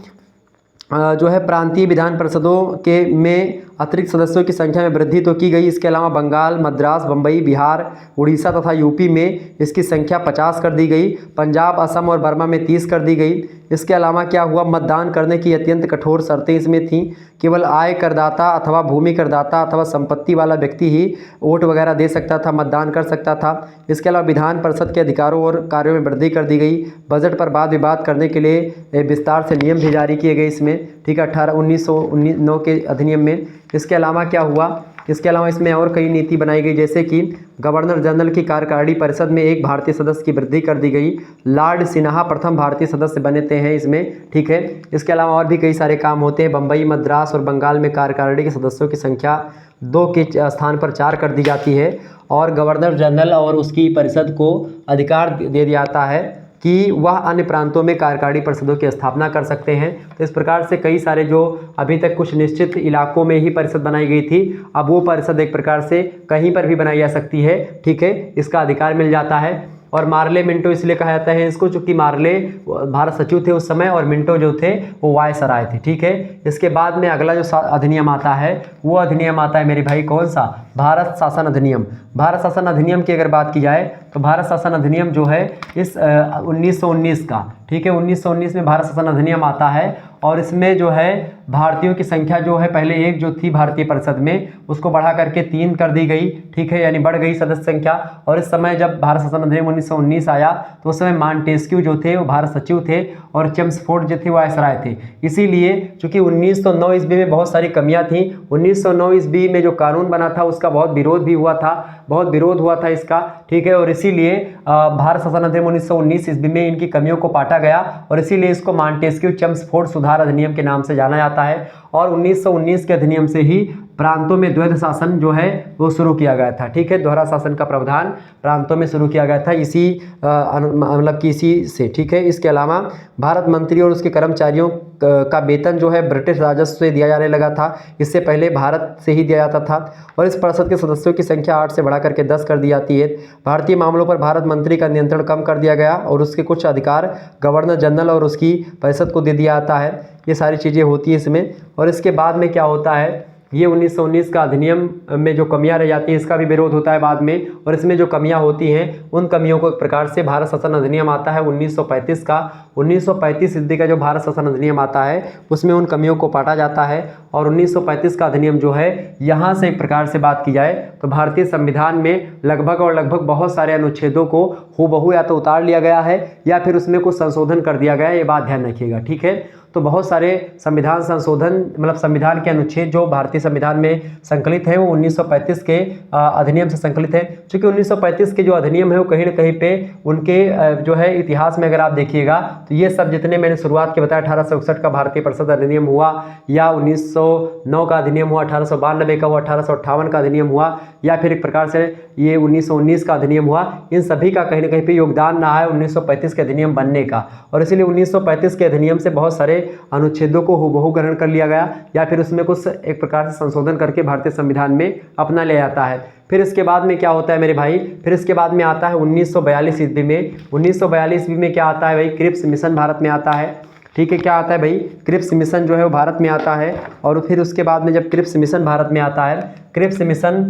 Speaker 1: जो है प्रांतीय विधान परिषदों के में अतिरिक्त सदस्यों की संख्या में वृद्धि तो की गई। इसके अलावा बंगाल, मद्रास, बम्बई, बिहार, उड़ीसा तथा यूपी में इसकी संख्या 50 कर दी गई। पंजाब, असम और बर्मा में 30 कर दी गई। इसके अलावा क्या हुआ, मतदान करने की अत्यंत कठोर शर्तें इसमें थीं। केवल आय करदाता अथवा भूमि करदाता अथवा संपत्ति वाला व्यक्ति ही वोट वगैरह दे सकता था, मतदान कर सकता था। इसके अलावा विधान परिषद के अधिकारों और कार्यों में वृद्धि कर दी गई। बजट पर वाद विवाद करने के लिए विस्तार से नियम भी जारी किए गए इसमें, ठीक है, 1909 के अधिनियम में। इसके अलावा क्या हुआ, इसके अलावा इसमें और कई नीति बनाई गई, जैसे कि गवर्नर जनरल की कार्यकारिणी परिषद में एक भारतीय सदस्य की वृद्धि कर दी गई। लॉर्ड सिन्हा प्रथम भारतीय सदस्य बनते हैं इसमें, ठीक है। इसके अलावा और भी कई सारे काम होते हैं। बम्बई, मद्रास और बंगाल में कार्यकारिणी के सदस्यों की संख्या 2 के स्थान पर 4 कर दी जाती है और गवर्नर जनरल और उसकी परिषद को अधिकार दे दिया जाता है कि वह अन्य प्रांतों में कार्यकारी परिषदों की स्थापना कर सकते हैं। तो इस प्रकार से कई सारे जो अभी तक कुछ निश्चित इलाकों में ही परिषद बनाई गई थी, अब वो परिषद एक प्रकार से कहीं पर भी बनाई जा सकती है, ठीक है, इसका अधिकार मिल जाता है। और मार्ले मिंटो इसलिए कहा जाता है इसको, चूंकि मार्ले भारत सचिव थे उस समय और मिंटो जो थे वो वायसराय थे, ठीक है। इसके बाद में अगला जो अधिनियम आता है वो अधिनियम आता है मेरे भाई कौन सा, भारत शासन अधिनियम। भारत शासन अधिनियम की अगर बात की जाए तो भारत शासन अधिनियम जो है इस 1919 का, ठीक है, 1919 में भारत शासन अधिनियम आता है। और इसमें जो है भारतीयों की संख्या जो है पहले एक जो थी भारतीय परिषद में उसको बढ़ा करके 3 कर दी गई, ठीक है, यानी बढ़ गई सदस्य संख्या। और इस समय जब भारत शासन अधिनियम 1919 आया तो उस समय मॉन्टेस्क्यू जो थे वो भारत सचिव थे और चेम्सफोर्ड जो थे वो वायसराय थे। इसीलिए चूंकि 1909 ईस्वी में बहुत सारी कमियां थी, 1909 ईस्वी में जो कानून बना था उसका बहुत विरोध भी हुआ था, बहुत विरोध हुआ था इसका, ठीक है। और इसीलिए भारत शासन अधिनियम 1919 ईस्वी में इनकी कमियों को पाटा गया और इसीलिए इसको मॉन्टेस्क्यू चेम्सफोर्ड सुधार अधिनियम के नाम से जाना जाता है। और 1919 के अधिनियम से ही प्रांतों में द्वैध शासन जो है वो शुरू किया गया था, ठीक है, दोहरा शासन का प्रावधान प्रांतों में शुरू किया गया था इसी मतलब कि इसी से, ठीक है। इसके अलावा भारत मंत्री और उसके कर्मचारियों का वेतन जो है ब्रिटिश राजस्व से दिया जाने लगा था, इससे पहले भारत से ही दिया जाता था। और इस परिषद के सदस्यों की संख्या 8 से बढ़ा करके 10 कर दी जाती है। भारतीय मामलों पर भारत मंत्री का नियंत्रण कम कर दिया गया और उसके कुछ अधिकार गवर्नर जनरल और उसकी परिषद को दे दिया जाता है। ये सारी चीज़ें होती है इसमें। और इसके बाद में क्या होता है, ये 1919 का अधिनियम में जो कमियां रह जाती हैं इसका भी विरोध होता है बाद में। और इसमें जो कमियां होती हैं उन कमियों को एक प्रकार से भारत शासन अधिनियम आता है 1935 का। 1935 ईस्वी का जो भारत शासन अधिनियम आता है उसमें उन कमियों को पाटा जाता है। और 1935 का अधिनियम जो है, यहाँ से एक प्रकार से बात की जाए तो भारतीय संविधान में लगभग बहुत सारे अनुच्छेदों को हूबहू या तो उतार लिया गया है या फिर उसमें कुछ संशोधन कर दिया गया है, ये बात ध्यान रखिएगा, ठीक है। तो बहुत सारे संविधान संशोधन मतलब संविधान के अनुच्छेद जो भारतीय संविधान में संकलित है वो 1935 के अधिनियम से संकलित है। चूँकि 1935 के जो अधिनियम है वो कहीं ना कहीं पे उनके जो है इतिहास में अगर आप देखिएगा तो ये सब जितने मैंने शुरुआत के बताया 1861 का भारतीय परिषद अधिनियम हुआ या 1909 का अधिनियम हुआ, 1892 का हुआ, 1858 का अधिनियम हुआ या फिर एक प्रकार से ये 1919 का अधिनियम हुआ, इन सभी का कहीं ना कहीं पे योगदान रहा है 1935 के अधिनियम बनने का। और इसीलिए 1935 के अधिनियम से बहुत सारे अनुच्छेदों को हूबहू ग्रहण कर लिया गया या फिर उसमें कुछ एक प्रकार से संशोधन करके भारतीय संविधान में अपना लिया जाता है। फिर इसके बाद में क्या होता है मेरे भाई, फिर इसके बाद में आता है 1942 ईस्वी में। 1942 ईस्वी में क्या आता है भाई, क्रिप्स मिशन भारत में आता है, ठीक है। क्या आता है भाई, क्रिप्स मिशन जो है वो भारत में आता है। और फिर उसके बाद में जब क्रिप्स मिशन भारत में आता है, क्रिप्स मिशन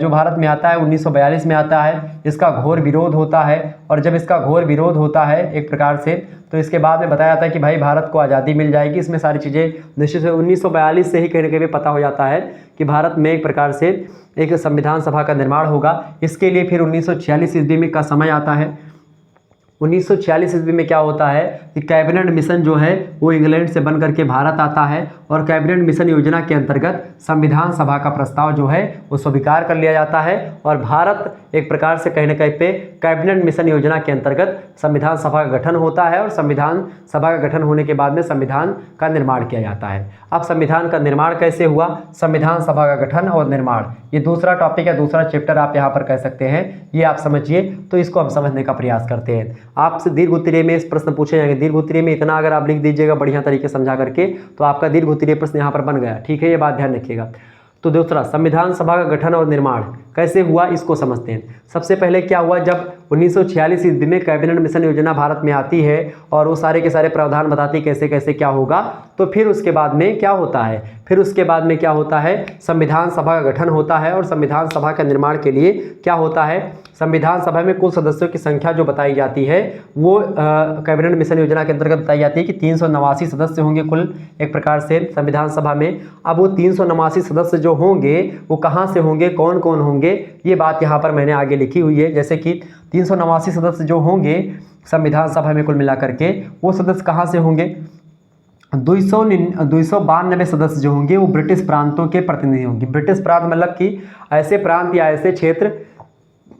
Speaker 1: जो भारत में आता है 1942 में आता है, इसका घोर विरोध होता है। और जब इसका घोर विरोध होता है एक प्रकार से तो इसके बाद में बताया जाता है कि भाई भारत को आज़ादी मिल जाएगी। इसमें सारी चीज़ें निश्चित 1942 से ही कहीं ना कहीं पता हो जाता है कि भारत में एक प्रकार से एक संविधान सभा का निर्माण होगा। इसके लिए फिर 1946 ईस्वी में का समय आता है। 1946 ईस्वी में क्या होता है कि कैबिनेट मिशन जो है वो इंग्लैंड से बन करके भारत आता है और कैबिनेट मिशन योजना के अंतर्गत संविधान सभा का प्रस्ताव जो है वो स्वीकार कर लिया जाता है। और भारत एक प्रकार से कहीं ना कहीं पे कैबिनेट मिशन योजना के अंतर्गत संविधान सभा का गठन होता है और संविधान सभा का गठन होने के बाद में संविधान का निर्माण किया जाता है। अब संविधान का निर्माण कैसे हुआ, संविधान सभा का गठन और निर्माण, ये दूसरा टॉपिक है, दूसरा चैप्टर आप यहाँ पर कह सकते हैं, ये आप समझिए। तो इसको हम समझने का प्रयास करते हैं। आपसे दीर्घ उत्तरीय में इस प्रश्न पूछे जाएंगे, दीर्घ उत्तरीय में इतना अगर आप लिख दीजिएगा बढ़िया तरीके समझा करके तो आपका दीर्घ उत्तरीय प्रश्न यहाँ पर बन गया, ठीक है, ये बात ध्यान रखिएगा। तो दूसरा संविधान सभा का गठन और निर्माण कैसे हुआ इसको समझते हैं। सबसे पहले क्या हुआ, जब 1946 ईस्वी में कैबिनेट मिशन योजना भारत में आती है और वो सारे के सारे प्रावधान बताती कैसे कैसे क्या होगा, तो फिर उसके बाद में क्या होता है, फिर उसके बाद में क्या होता है, संविधान सभा का गठन होता है। और संविधान सभा के निर्माण के लिए क्या होता है, संविधान सभा में कुल सदस्यों की संख्या जो बताई जाती है वो कैबिनेट मिशन योजना के अंतर्गत बताई जाती है कि 389 सदस्य होंगे कुल एक प्रकार से संविधान सभा में। अब वो 389 सदस्य जो होंगे वो कहाँ से होंगे, कौन कौन होंगे, ये बात यहाँ पर मैंने आगे लिखी हुई है। जैसे कि 389 सदस्य जो होंगे संविधान सभा में कुल मिलाकर के, वो सदस्य कहाँ से होंगे, 292 सदस्य जो होंगे वो ब्रिटिश प्रांतों के प्रतिनिधि होंगे। ब्रिटिश प्रांत मतलब कि ऐसे प्रांत या ऐसे क्षेत्र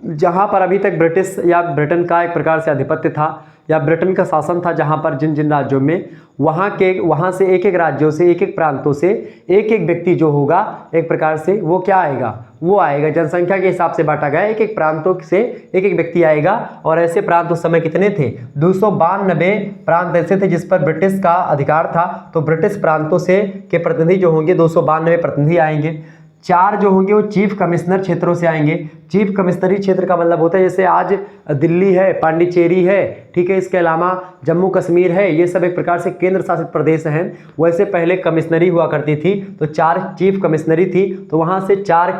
Speaker 1: जहाँ पर अभी तक ब्रिटिश या ब्रिटेन का एक प्रकार से आधिपत्य था या ब्रिटेन का शासन था, जहाँ पर जिन जिन राज्यों में वहाँ से एक एक राज्यों से, एक एक प्रांतों से एक एक व्यक्ति जो होगा एक प्रकार से वो क्या आएगा, वो आएगा। जनसंख्या के हिसाब से बांटा गया, एक एक प्रांतों से एक एक व्यक्ति आएगा। और ऐसे प्रांत उस समय कितने थे, 292 प्रांत ऐसे थे जिस पर ब्रिटिश का अधिकार था। तो ब्रिटिश प्रांतों से के प्रतिनिधि जो होंगे 292 प्रतिनिधि आएंगे। 4 जो होंगे वो चीफ कमिश्नर क्षेत्रों से आएंगे। चीफ कमिश्नरी क्षेत्र का मतलब होता है जैसे आज दिल्ली है, पांडिचेरी है, ठीक है, इसके अलावा जम्मू कश्मीर है, ये सब एक प्रकार से केंद्र शासित प्रदेश हैं। वैसे पहले कमिश्नरी हुआ करती थी, तो 4 चीफ कमिश्नरी थी। तो वहाँ से 4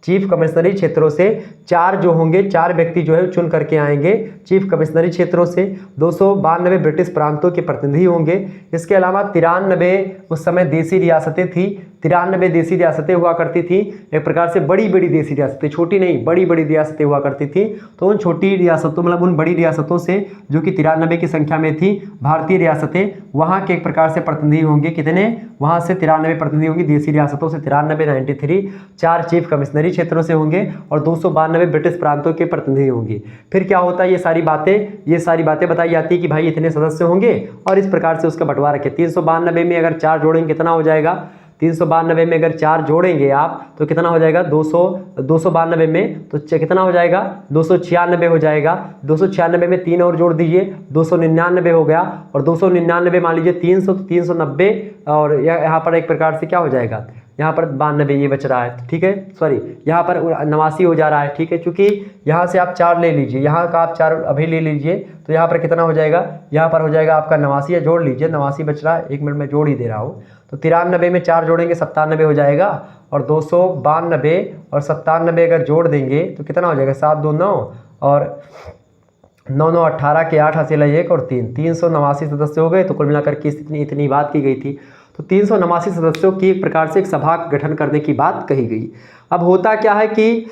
Speaker 1: चीफ कमिश्नरी क्षेत्रों से 4 जो होंगे, 4 व्यक्ति जो है चुन करके आएंगे चीफ कमिश्नरी क्षेत्रों से। 292 ब्रिटिश प्रांतों के प्रतिनिधि होंगे। इसके अलावा 93 उस समय देसी रियासतें थी। 93 देसी रियासतें हुआ करती थी, एक प्रकार से बड़ी बड़ी देसी रियासतें, छोटी नहीं, बड़ी बड़ी रियासतें हुआ करती थी। तो उन छोटी रियासतों मतलब उन बड़ी रियासतों से जो कि 93 की संख्या में थी भारतीय रियासतें, वहाँ के एक प्रकार से प्रतिनिधि होंगे। कितने, वहाँ से 93 प्रतिनिधि होंगे देसी रियासतों से, 93 4 चीफ कमिश्नरी क्षेत्रों से होंगे और 292 ब्रिटिश प्रांतों के प्रतिनिधि होंगे। फिर क्या होता है, ये सारी बातें बताई जाती है कि भाई इतने सदस्य होंगे और इस प्रकार से उसका बंटवारा किया। 392 में अगर 4 जोड़ेंगे कितना हो जाएगा, 392 में अगर 4 जोड़ेंगे आप तो कितना हो जाएगा, 292 में तो कितना हो जाएगा, 296 हो जाएगा। 296 में 3 और जोड़ दीजिए, 299 हो गया। और 299 मान लीजिए 300 तो 390 और यहाँ पर एक प्रकार से क्या हो जाएगा, यहाँ पर 92 ये बच रहा है, ठीक है, सॉरी यहाँ पर 89 हो जा रहा है, ठीक है, क्योंकि यहाँ से आप 4 ले लीजिए, यहाँ का आप 4 अभी ले लीजिए तो यहाँ पर कितना हो जाएगा, यहाँ पर हो जाएगा आपका 89, जोड़ लीजिए, 89 बच रहा है, 1 मिनट में जोड़ ही दे रहा हूँ। तो 93 में 4 जोड़ेंगे 97 हो जाएगा और 292 और 97 अगर जोड़ देंगे तो कितना हो जाएगा, 7 2 9 और 9 9 18 के 8 हासिल 1 और 3, 389 सदस्य हो गए। तो कुल मिलाकर के इतनी बात की गई थी। तो 389 सदस्यों की एक प्रकार से एक सभा गठन करने की बात कही गई। अब होता क्या है कि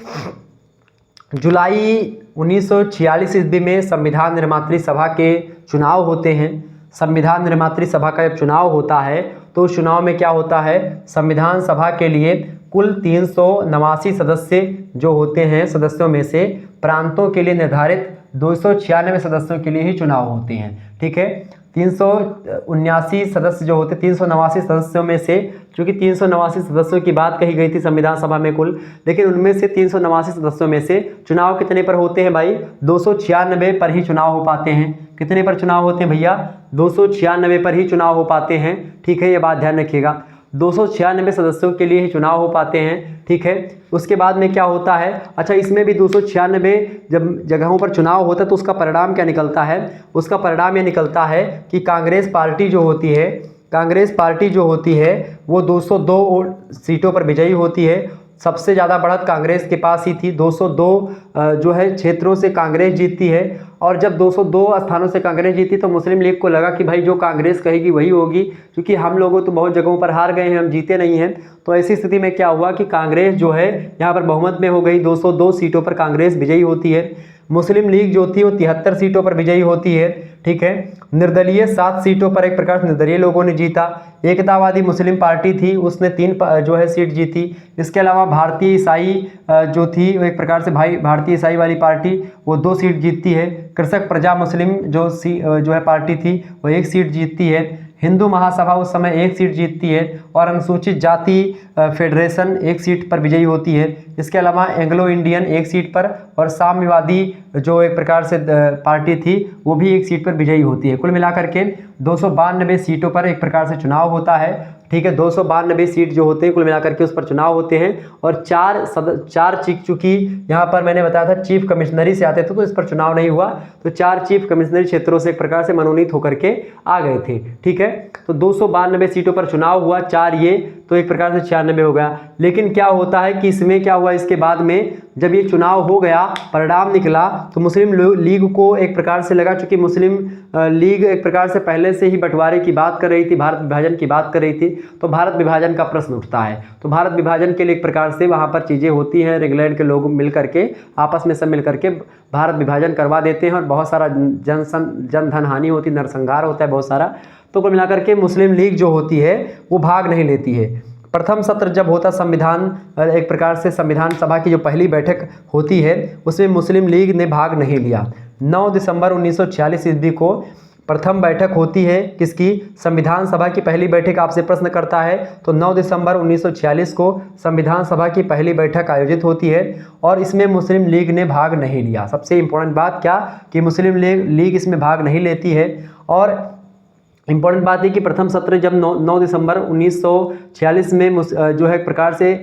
Speaker 1: जुलाई 1946 ईस्वी में संविधान निर्मात्री सभा के चुनाव होते हैं। संविधान निर्मात्री सभा का जब चुनाव होता है तो उस चुनाव में क्या होता है, संविधान सभा के लिए कुल 389 सदस्य जो होते हैं, सदस्यों में से प्रांतों के लिए निर्धारित 296 सदस्यों के लिए ही चुनाव होते हैं, ठीक है। 379 सदस्य जो होते, 389 सदस्यों में से, क्योंकि 389 सदस्यों की बात कही गई थी संविधान सभा में कुल, लेकिन उनमें से 389 सदस्यों में से चुनाव कितने पर होते हैं भाई, 296 पर ही चुनाव हो पाते हैं। कितने पर चुनाव होते हैं भैया, 296 पर ही चुनाव हो पाते हैं, ठीक है, ये बात ध्यान रखिएगा। 296 सदस्यों के लिए ही चुनाव हो पाते हैं, ठीक है। उसके बाद में क्या होता है, अच्छा इसमें भी 296 जब जगहों पर चुनाव होता है तो उसका परिणाम क्या निकलता है, उसका परिणाम ये निकलता है कि कांग्रेस पार्टी जो होती है वो 202 सीटों पर विजयी होती है। सबसे ज़्यादा बढ़त कांग्रेस के पास ही थी, 202 जो है क्षेत्रों से कांग्रेस जीतती है। और जब 202 स्थानों से कांग्रेस जीती तो मुस्लिम लीग को लगा कि भाई जो कांग्रेस कहेगी वही होगी, क्योंकि हम लोगों तो बहुत जगहों पर हार गए हैं, हम जीते नहीं हैं। तो ऐसी स्थिति में क्या हुआ कि कांग्रेस जो है यहाँ पर बहुमत में हो गई, 202 सीटों पर कांग्रेस विजयी होती है। मुस्लिम लीग जो थी वो 73 सीटों पर विजयी होती है, ठीक है। निर्दलीय 7 सीटों पर एक प्रकार से निर्दलीय लोगों ने जीता। एकतावादी मुस्लिम पार्टी थी, उसने 3 जो है सीट जीती। इसके अलावा भारतीय ईसाई जो थी वो एक प्रकार से भारतीय ईसाई वाली पार्टी वो 2 सीट जीतती है। कृषक प्रजा मुस्लिम जो है पार्टी थी वो 1 सीट जीतती है। हिंदू महासभा उस समय 1 सीट जीतती है और अनुसूचित जाति फेडरेशन 1 सीट पर विजयी होती है। इसके अलावा एंग्लो इंडियन 1 सीट पर और साम्यवादी जो एक प्रकार से पार्टी थी वो भी 1 सीट पर विजयी होती है। कुल मिलाकर के 292 सीटों पर एक प्रकार से चुनाव होता है, ठीक है। 292 सीट जो होते हैं कुल मिलाकर के उस पर चुनाव होते हैं और 4 चूंकि यहाँ पर मैंने बताया था चीफ कमिश्नरी से आते थे तो इस पर चुनाव नहीं हुआ, तो 4 चीफ कमिश्नरी क्षेत्रों से एक प्रकार से मनोनीत होकर के आ गए थे, ठीक है। तो 292 सीटों पर चुनाव हुआ, 4 ये तो एक प्रकार से 96 हो गया। लेकिन क्या होता है कि इसमें क्या हुआ, इसके बाद में जब ये चुनाव हो गया, परिणाम निकला, तो मुस्लिम लीग को एक प्रकार से लगा, चूंकि मुस्लिम लीग एक प्रकार से पहले से ही बंटवारे की बात कर रही थी, भारत विभाजन की बात कर रही थी, तो भारत विभाजन का प्रश्न उठता है। तो भारत विभाजन के लिए एक प्रकार से वहाँ पर चीज़ें होती हैं, इंग्लैंड के लोग मिल करके आपस में सब मिल करके भारत विभाजन करवा देते हैं और बहुत सारा जन धन हानि होती है, नरसंहार होता है बहुत सारा। तो कुल मिलाकर के मुस्लिम लीग जो होती है वो भाग नहीं लेती है। प्रथम सत्र जब होता संविधान एक प्रकार से संविधान सभा की जो पहली बैठक होती है उसमें मुस्लिम लीग ने भाग नहीं लिया। 9 दिसंबर 1946 ईस्वी को प्रथम बैठक होती है किसकी, संविधान सभा की पहली बैठक आपसे प्रश्न करता है तो 9 दिसंबर 1946 को संविधान सभा की पहली बैठक आयोजित होती है और इसमें मुस्लिम लीग ने भाग नहीं लिया। सबसे इंपॉर्टेंट बात क्या कि मुस्लिम लीग इसमें भाग नहीं लेती है। और इम्पॉर्टेंट बात है कि प्रथम सत्र जब 9 दिसंबर 1946 में जो है एक प्रकार से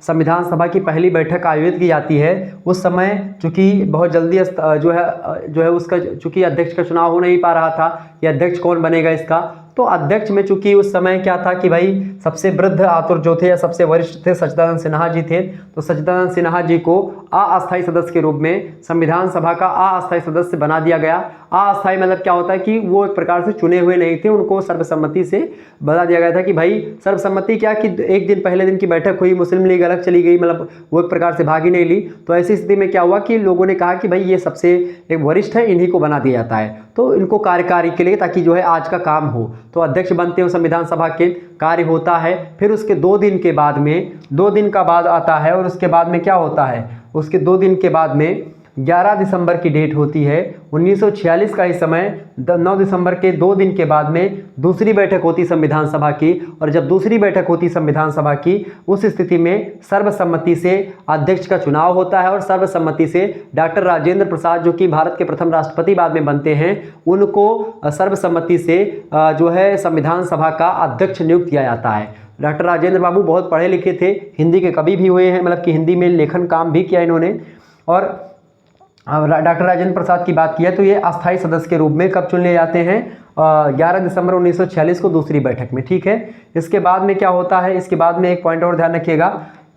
Speaker 1: संविधान सभा की पहली बैठक आयोजित की जाती है, उस समय चूंकि बहुत जल्दी जो है उसका चूंकि अध्यक्ष का चुनाव हो नहीं पा रहा था कि अध्यक्ष कौन बनेगा इसका, तो अध्यक्ष में चूंकि उस समय क्या था कि भाई सबसे वृद्ध आतुर जो थे या सबसे वरिष्ठ थे सच्चिदानंद सिन्हा जी थे, तो सच्चिदानंद सिन्हा जी को अस्थायी सदस्य के रूप में संविधान सभा का अस्थायी सदस्य बना दिया गया। अस्थायी मतलब क्या होता है कि वो एक प्रकार से चुने हुए नहीं थे, उनको सर्वसम्मति से बता दिया गया था कि भाई सर्वसम्मति क्या कि एक दिन पहले दिन की बैठक हुई, मुस्लिम लीग अलग चली गई, मतलब वो एक प्रकार से भाग ही नहीं ली। तो ऐसी स्थिति में क्या हुआ कि लोगों ने कहा कि भाई ये सबसे एक वरिष्ठ है, इन्हीं को बना दिया जाता है, तो इनको कार्यकारी के लिए ताकि जो है आज का काम हो, तो अध्यक्ष बनते हैं संविधान सभा के, कार्य होता है। फिर उसके 2 दिन के बाद में 2 दिन का बाद आता है और उसके बाद में क्या होता है, उसके 2 दिन के बाद में 11 दिसंबर की डेट होती है 1946 का ही समय। 9 दिसंबर के 2 दिन के बाद में दूसरी बैठक होती संविधान सभा की, और जब दूसरी बैठक होती संविधान सभा की उस स्थिति में सर्वसम्मति से अध्यक्ष का चुनाव होता है और सर्वसम्मति से डॉक्टर राजेंद्र प्रसाद जो कि भारत के प्रथम राष्ट्रपति बाद में बनते हैं, उनको सर्वसम्मति से जो है संविधान सभा का अध्यक्ष नियुक्त किया जाता है। डॉक्टर राजेंद्र बाबू बहुत पढ़े लिखे थे, हिंदी के कवि भी हुए हैं, मतलब कि हिंदी में लेखन काम भी किया इन्होंने। और डॉक्टर राजेंद्र प्रसाद की बात किया तो ये अस्थायी सदस्य के रूप में कब चुन लिए जाते हैं, 11 दिसंबर 1946 को दूसरी बैठक में, ठीक है। इसके बाद में क्या होता है, इसके बाद में एक पॉइंट और ध्यान रखिएगा,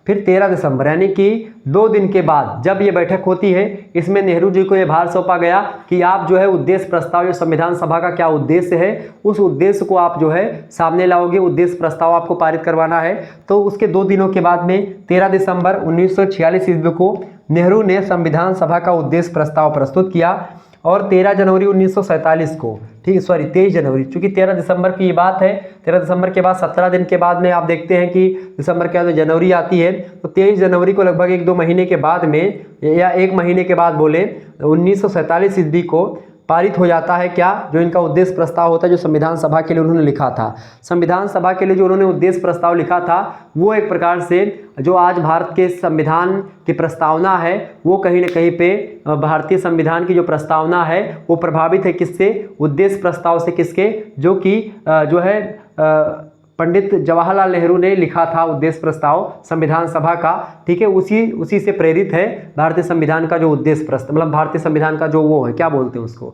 Speaker 1: फिर 13 दिसंबर यानी कि 2 दिन के बाद जब ये बैठक होती है, इसमें नेहरू जी को ये भार सौंपा गया कि आप जो है उद्देश्य प्रस्ताव, जो संविधान सभा का क्या उद्देश्य है उस उद्देश्य को आप जो है सामने लाओगे, उद्देश्य प्रस्ताव आपको पारित करवाना है। तो उसके 2 दिनों के बाद में 13 दिसंबर 1946 ईस्वी को नेहरू ने संविधान सभा का उद्देश्य प्रस्ताव प्रस्तुत किया और 13 जनवरी 1947 को, ठीक है, सॉरी 23 जनवरी, चूंकि 13 दिसंबर की ये बात है, 13 दिसंबर के बाद 17 दिन के बाद में आप देखते हैं कि दिसंबर के बाद जनवरी आती है, तो 23 जनवरी को लगभग 1-2 महीने के बाद में या 1 महीने के बाद बोले 1947 ईस्वी को पारित हो जाता है क्या, जो इनका उद्देश्य प्रस्ताव होता है जो संविधान सभा के लिए उन्होंने लिखा था। संविधान सभा के लिए जो उन्होंने उद्देश्य प्रस्ताव लिखा था वो एक प्रकार से जो आज भारत के संविधान की प्रस्तावना है वो कहीं न कहीं पे भारतीय संविधान की जो प्रस्तावना है वो प्रभावित है किससे, उद्देश्य प्रस्ताव से, किसके, जो कि जो है पंडित जवाहरलाल नेहरू ने लिखा था उद्देश्य प्रस्ताव संविधान सभा का, ठीक है। उसी से प्रेरित है भारतीय संविधान का जो उद्देश्य प्रस्ताव, मतलब भारतीय संविधान का जो वो है, क्या बोलते हैं उसको,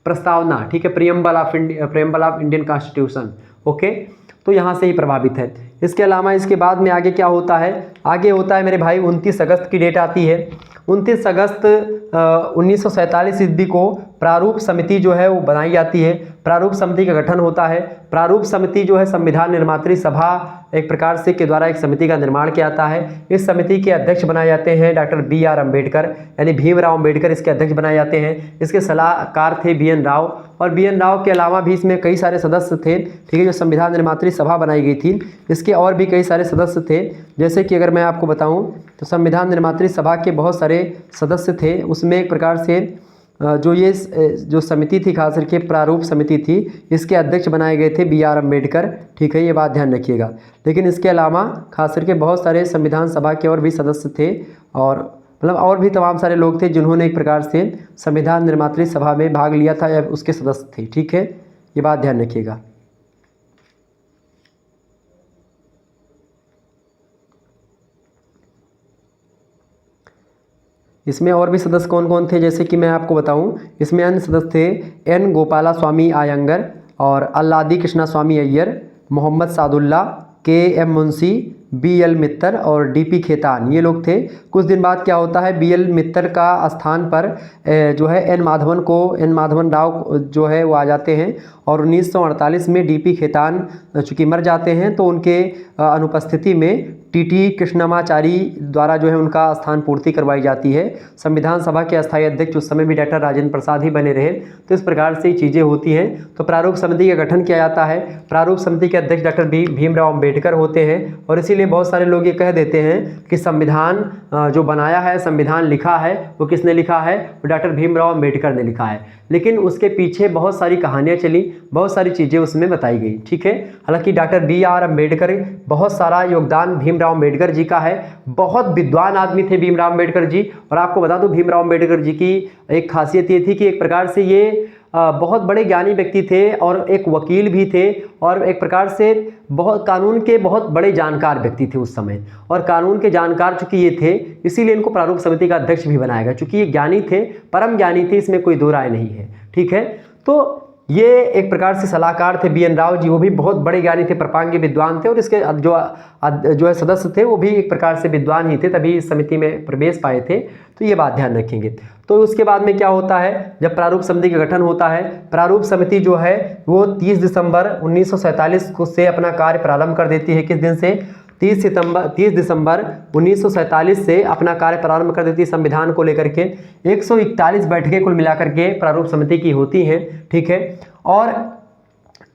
Speaker 1: प्रस्तावना, ठीक है, preamble of Indian constitution, okay. तो यहाँ से ही प्रभावित है। इसके अलावा इसके बाद में आगे क्या होता है, आगे होता है मेरे भाई 29 अगस्त की डेट आती है। 29 अगस्त 1947 ईस्वी को प्रारूप समिति जो है वो बनाई जाती है, प्रारूप समिति का गठन होता है। प्रारूप समिति जो है संविधान निर्मात्री सभा एक प्रकार से के द्वारा एक समिति का निर्माण किया जाता है। इस समिति के अध्यक्ष बनाए जाते हैं डॉक्टर BR अम्बेडकर, यानी भीमराव अम्बेडकर इसके अध्यक्ष बनाए जाते हैं। इसके सलाहकार थे BN राव, और BN राव के अलावा भी इसमें कई सारे सदस्य थे, ठीक है, जो संविधान निर्मात्री सभा बनाई गई थी। इसके और भी कई सारे सदस्य थे, जैसे कि अगर मैं आपको बताऊं तो संविधान निर्मात्री सभा के बहुत सारे सदस्य थे। उसमें एक प्रकार से जो समिति थी, खास करके प्रारूप समिति थी, इसके अध्यक्ष बनाए गए थे BR अम्बेडकर, ठीक है, ये बात ध्यान रखिएगा। लेकिन इसके अलावा खास करके बहुत सारे संविधान सभा के और भी सदस्य थे, और मतलब और भी तमाम सारे लोग थे जिन्होंने एक प्रकार से संविधान निर्मात्री सभा में भाग लिया था या उसके सदस्य थे, ठीक है, ये बात ध्यान रखिएगा। इसमें और भी सदस्य कौन कौन थे, जैसे कि मैं आपको बताऊं, इसमें अन्य सदस्य थे N गोपाला स्वामी आयंगर और अल्लादी कृष्णा स्वामी अय्यर, मोहम्मद सादुल्ला, KM मुंशी, BL मित्तर और DP खेतान, ये लोग थे। कुछ दिन बाद क्या होता है, BL मित्तर का स्थान पर जो है N माधवन राव जो है वो आ जाते हैं, और 1948 में DP खेतान चूँकि मर जाते हैं तो उनके अनुपस्थिति में TT कृष्णमाचारी द्वारा जो है उनका स्थान पूर्ति करवाई जाती है। संविधान सभा के अस्थायी अध्यक्ष उस समय भी डॉक्टर राजेंद्र प्रसाद ही बने रहे। तो इस प्रकार से चीज़ें होती हैं। तो प्रारूप समिति का गठन किया जाता है। प्रारूप समिति के अध्यक्ष डॉक्टर भीमराव अम्बेडकर होते हैं, और इसी इसीलिए बहुत सारे लोग ये कह देते हैं कि संविधान जो बनाया है, संविधान लिखा है, वो किसने लिखा है? वो डॉक्टर भीमराव अंबेडकर ने लिखा है। लेकिन उसके पीछे बहुत सारी कहानियाँ चली, बहुत सारी चीज़ें उसमें बताई गई, ठीक है। हालांकि डॉक्टर BR अम्बेडकर, बहुत सारा योगदान भीमराव अम्बेडकर जी का है। बहुत विद्वान आदमी थे भीमराव अम्बेडकर जी। और आपको बता दूं, भीमराव अम्बेडकर जी की एक खासियत ये थी कि एक प्रकार से ये बहुत बड़े ज्ञानी व्यक्ति थे और एक वकील भी थे और एक प्रकार से बहुत कानून के बहुत बड़े जानकार व्यक्ति थे उस समय। और कानून के जानकार चूंकि ये थे, इसीलिए इनको प्रारूप समिति का अध्यक्ष भी बनाया गया, चूंकि ये ज्ञानी थे, परम ज्ञानी थे, इसमें कोई दो राय नहीं है, ठीक है। तो ये एक प्रकार से सलाहकार थे BN राव जी, वो भी बहुत बड़े ज्ञानी थे, परपांगी विद्वान थे। और इसके जो है सदस्य थे वो भी एक प्रकार से विद्वान ही थे, तभी इस समिति में प्रवेश पाए थे। तो ये बात ध्यान रखेंगे। तो उसके बाद में क्या होता है, जब प्रारूप समिति का गठन होता है, प्रारूप समिति जो है वो 30 दिसंबर 1947 को से अपना कार्य प्रारंभ कर देती है। किस दिन से? 30 दिसंबर 1947 से अपना कार्य प्रारंभ कर देती है संविधान को लेकर के। 141 बैठकें कुल मिलाकर के प्रारूप समिति की होती हैं, ठीक है। और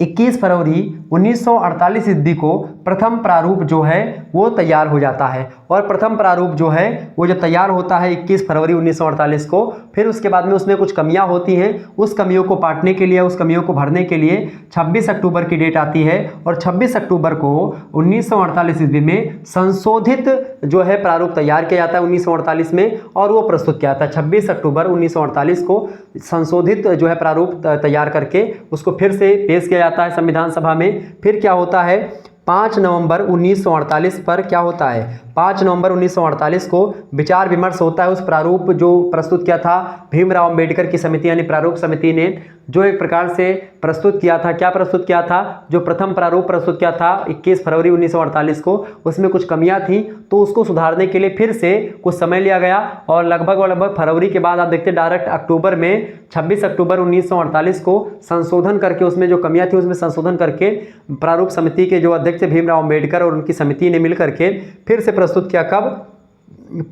Speaker 1: 21 फरवरी 1948 ईस्वी को प्रथम प्रारूप जो है वो तैयार हो जाता है। और प्रथम प्रारूप जो है वो जब तैयार होता है 21 फरवरी 1948 को, फिर उसके बाद में उसमें कुछ कमियां होती हैं। उस कमियों को पाटने के लिए, उस कमियों को भरने के लिए 26 अक्टूबर की डेट आती है। और 26 अक्टूबर को 1948 ईस्वी में संशोधित जो है प्रारूप तैयार किया जाता है 1948 में, और वो प्रस्तुत किया जाता है। 26 अक्टूबर 1948 को संशोधित जो है प्रारूप तैयार करके उसको फिर से पेश किया जाता है संविधान सभा में। फिर क्या होता है, 5 नवंबर 1948 पर क्या होता है, 5 नवंबर 1948 को विचार विमर्श होता है उस प्रारूप जो प्रस्तुत किया था भीमराव अंबेडकर की समिति, यानी प्रारूप समिति ने जो एक प्रकार से प्रस्तुत किया था। क्या प्रस्तुत किया था? जो प्रथम प्रारूप प्रस्तुत किया था 21 फरवरी 1948 को, उसमें कुछ कमियां थी, तो उसको सुधारने के लिए फिर से कुछ समय लिया गया। और लगभग फरवरी के बाद आप देखते हैं डायरेक्ट अक्टूबर में 26 अक्टूबर 1948 को संशोधन करके, उसमें जो कमियां थी उसमें संशोधन करके प्रारूप समिति के जो अध्यक्ष भीमराव अंबेडकर और उनकी समिति ने मिल करके फिर से प्रस्तुत किया। कब?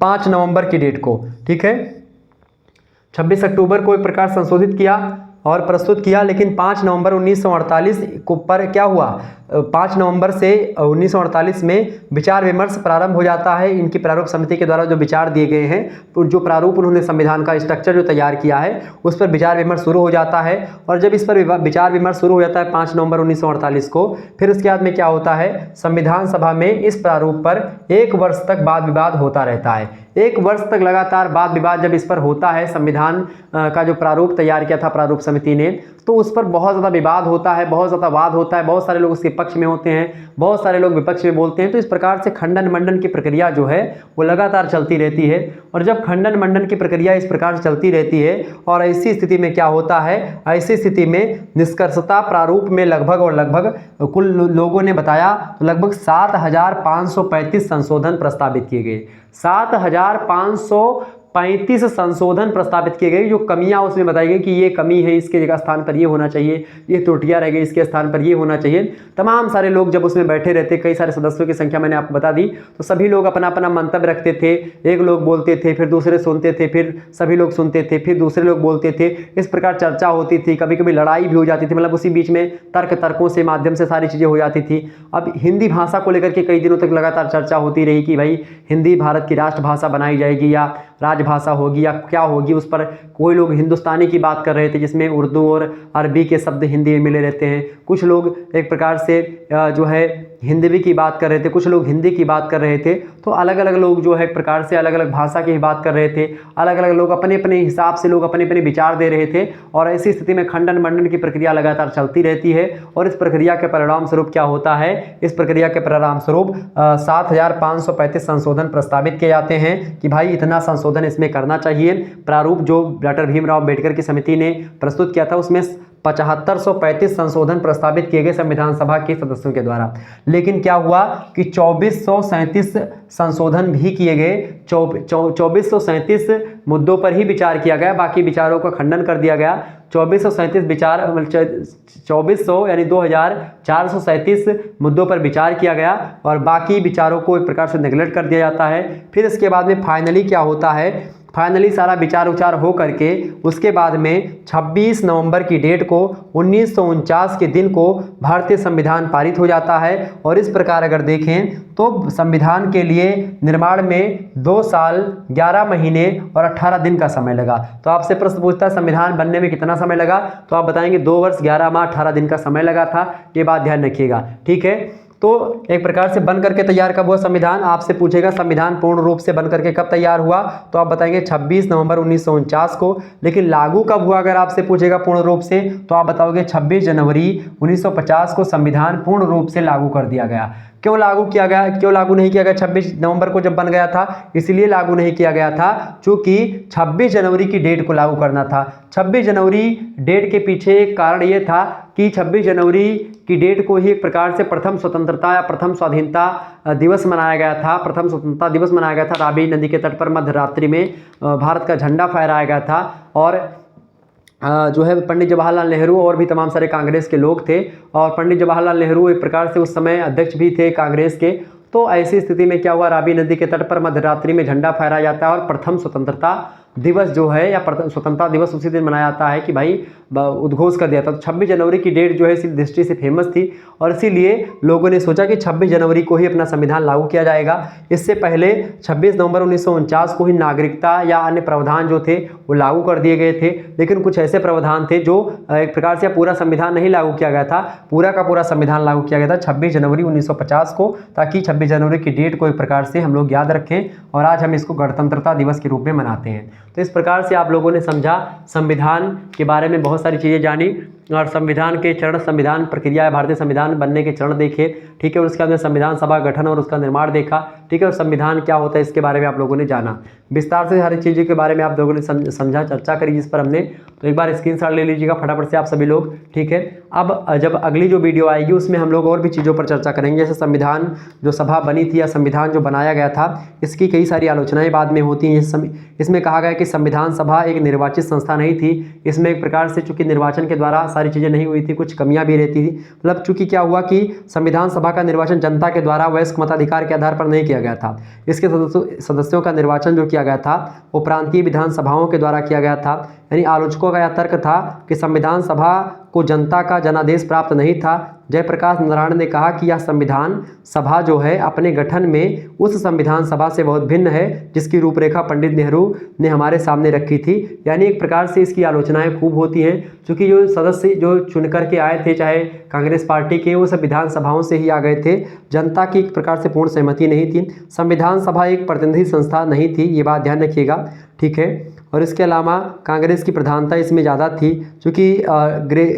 Speaker 1: 5 नवंबर की डेट को, ठीक है। 26 अक्टूबर को एक प्रकार संशोधित किया और प्रस्तुत किया, लेकिन 5 नवंबर 1948 को पर क्या हुआ, 5 नवंबर से 1948 में विचार विमर्श प्रारंभ हो जाता है। इनकी प्रारूप समिति के द्वारा जो विचार दिए गए हैं, तो जो प्रारूप उन्होंने संविधान का स्ट्रक्चर जो तैयार किया है उस पर विचार विमर्श शुरू हो जाता है। और जब इस पर विचार विमर्श शुरू हो जाता है 5 नवंबर 1948 को, फिर उसके बाद में क्या होता है, संविधान सभा में इस प्रारूप पर 1 वर्ष तक वाद विवाद होता रहता है। 1 वर्ष तक लगातार वाद विवाद जब इस पर होता है, संविधान का जो प्रारूप तैयार किया था प्रारूप समिति ने, तो उस पर बहुत ज़्यादा विवाद होता है, बहुत ज़्यादा वाद होता है। बहुत सारे लोग उसके पक्ष में होते हैं, बहुत सारे लोग विपक्ष में बोलते हैं। तो इस प्रकार से खंडन मंडन की प्रक्रिया जो है वो लगातार चलती रहती है। और जब खंडन मंडन की प्रक्रिया इस प्रकार से चलती रहती है, और ऐसी स्थिति में क्या होता है, ऐसी स्थिति में निष्कर्षता प्रारूप में लगभग कुल लोगों ने बताया तो लगभग 7535 संशोधन प्रस्तावित किए गए। 7535 संशोधन प्रस्तावित किए गए। जो कमियां उसमें बताई गई कि ये कमी है, इसके जगह स्थान पर ये होना चाहिए, ये त्रुटियां रह गई, इसके स्थान पर ये होना चाहिए। तमाम सारे लोग जब उसमें बैठे रहते, कई सारे सदस्यों की संख्या मैंने आपको बता दी, तो सभी लोग अपना अपना मंतव्य रखते थे। एक लोग बोलते थे, फिर दूसरे सुनते थे, फिर सभी लोग सुनते थे, फिर दूसरे लोग बोलते थे। इस प्रकार चर्चा होती थी, कभी कभी लड़ाई भी हो जाती थी, मतलब उसी बीच में तर्कों से माध्यम से सारी चीज़ें हो जाती थी। अब हिंदी भाषा को लेकर के कई दिनों तक लगातार चर्चा होती रही कि भाई हिंदी भारत की राष्ट्रभाषा बनाई जाएगी या राजभाषा होगी या क्या होगी। उस पर कोई लोग हिंदुस्तानी की बात कर रहे थे, जिसमें उर्दू और अरबी के शब्द हिंदी में मिले रहते हैं। कुछ लोग एक प्रकार से जो है हिंदवी की बात कर रहे थे, कुछ लोग हिंदी की बात कर रहे थे। तो अलग अलग लोग जो है एक प्रकार से अलग अलग भाषा की बात कर रहे थे। अलग अलग लोग अपने अपने हिसाब से लोग अपने अपने विचार दे रहे थे। और ऐसी स्थिति में खंडन मंडन की प्रक्रिया लगातार चलती रहती है। और इस प्रक्रिया के परिणाम स्वरूप क्या होता है, इस प्रक्रिया के परिणाम स्वरूप 7535 संशोधन प्रस्तावित किए जाते हैं कि भाई इतना संशोधन इसमें करना चाहिए। प्रारूप जो डॉक्टर भीमराव अम्बेडकर की समिति ने प्रस्तुत किया था उसमें 7535 संशोधन प्रस्तावित किए गए संविधान सभा के सदस्यों के द्वारा। लेकिन क्या हुआ कि 2437 संशोधन भी किए गए। 2437 मुद्दों पर ही विचार किया गया, बाकी विचारों का खंडन कर दिया गया। 2437 विचार 2400 यानी 2437 मुद्दों पर विचार किया गया और बाकी विचारों को एक प्रकार से नेगलेक्ट कर दिया जाता है। फिर इसके बाद में फाइनली क्या होता है, फाइनली सारा विचार उचार हो करके उसके बाद में 26 नवंबर की डेट को 1949 के दिन को भारतीय संविधान पारित हो जाता है। और इस प्रकार अगर देखें तो संविधान के लिए निर्माण में 2 साल 11 महीने और 18 दिन का समय लगा। तो आपसे प्रश्न पूछता है संविधान बनने में कितना समय लगा, तो आप बताएंगे 2 वर्ष 11 माह 18 दिन का समय लगा था। ये बात ध्यान रखिएगा, ठीक है। तो एक प्रकार से बन करके तैयार कब हुआ संविधान, आपसे पूछेगा संविधान पूर्ण रूप से बन करके कब तैयार हुआ, तो आप बताएंगे 26 नवंबर 1949 को। लेकिन लागू कब हुआ अगर आपसे पूछेगा पूर्ण रूप से, तो आप बताओगे 26 जनवरी 1950 को संविधान पूर्ण रूप से लागू कर दिया गया। क्यों लागू किया गया, क्यों लागू नहीं किया गया 26 नवंबर को जब बन गया था, इसलिए लागू नहीं किया गया था क्योंकि 26 जनवरी की डेट को लागू करना था। 26 जनवरी डेट के पीछे एक कारण ये था कि 26 जनवरी की डेट को ही एक प्रकार से प्रथम स्वतंत्रता या प्रथम स्वाधीनता दिवस मनाया गया था। प्रथम स्वतंत्रता दिवस मनाया गया था। रावी नदी के तट पर मध्य रात्रि में भारत का झंडा फहराया गया था और जो है पंडित जवाहरलाल नेहरू और भी तमाम सारे कांग्रेस के लोग थे। और पंडित जवाहरलाल नेहरू एक प्रकार से उस समय अध्यक्ष भी थे कांग्रेस के। तो ऐसी स्थिति में क्या हुआ, रावी नदी के तट पर मध्यरात्रि में झंडा फहराया जाता है और प्रथम स्वतंत्रता दिवस जो है या स्वतंत्रता दिवस उसी दिन मनाया जाता है कि भाई उद्घोष कर दिया था। तो 26 जनवरी की डेट जो है इसी दृष्टि से फेमस थी और इसीलिए लोगों ने सोचा कि 26 जनवरी को ही अपना संविधान लागू किया जाएगा। इससे पहले 26 नवंबर 1949 को ही नागरिकता या अन्य प्रावधान जो थे वो लागू कर दिए गए थे। लेकिन कुछ ऐसे प्रावधान थे जो एक प्रकार से पूरा संविधान नहीं लागू किया गया था, पूरा का पूरा संविधान लागू किया गया था 26 जनवरी 1950 को, ताकि 26 जनवरी की डेट को एक प्रकार से हम लोग याद रखें और आज हम इसको गणतंत्रता दिवस के रूप में मनाते हैं। तो इस प्रकार से आप लोगों ने समझा, संविधान के बारे में बहुत सारी चीज़ें जानी और संविधान के चरण, संविधान प्रक्रिया, भारतीय संविधान बनने के चरण देखे, ठीक है। और उसके अंदर संविधान सभा गठन और उसका निर्माण देखा, ठीक है। और संविधान क्या होता है इसके बारे में आप लोगों ने जाना। विस्तार से हर चीज़ों के बारे में आप लोगों ने समझा, चर्चा करी जिस पर हमने। तो एक बार स्क्रीनशॉट ले लीजिएगा फटाफट से आप सभी लोग, ठीक है। अब जब अगली जो वीडियो आएगी उसमें हम लोग और भी चीज़ों पर चर्चा करेंगे, जैसे संविधान जो सभा बनी थी या संविधान जो बनाया गया था, इसकी कई सारी आलोचनाएं बाद में होती हैं। इसमें कहा गया कि संविधान सभा एक निर्वाचित संस्था नहीं थी। इसमें एक प्रकार से चूंकि निर्वाचन के द्वारा सारी चीज़ें नहीं हुई थी, कुछ कमियां भी रहती थी। मतलब चूंकि क्या हुआ कि संविधान सभा का निर्वाचन जनता के द्वारा वयस्क मताधिकार के आधार पर नहीं किया गया था। इसके सदस्यों का निर्वाचन जो किया गया था वो प्रांतीय विधानसभाओं के द्वारा किया गया था। यानी आलोचकों का यह तर्क था कि संविधान सभा को जनता का जनादेश प्राप्त नहीं था। जयप्रकाश नारायण ने कहा कि यह संविधान सभा जो है अपने गठन में उस संविधान सभा से बहुत भिन्न है जिसकी रूपरेखा पंडित नेहरू ने हमारे सामने रखी थी। यानी एक प्रकार से इसकी आलोचनाएं खूब होती हैं, क्योंकि जो सदस्य जो चुन करके आए थे चाहे कांग्रेस पार्टी के, वो सब विधानसभाओं से ही आ गए थे। जनता की एक प्रकार से पूर्ण सहमति नहीं थी। संविधान सभा एक प्रतिनिधि संस्था नहीं थी, ये बात ध्यान रखिएगा, ठीक है। और इसके अलावा कांग्रेस की प्रधानता इसमें ज़्यादा थी, क्योंकि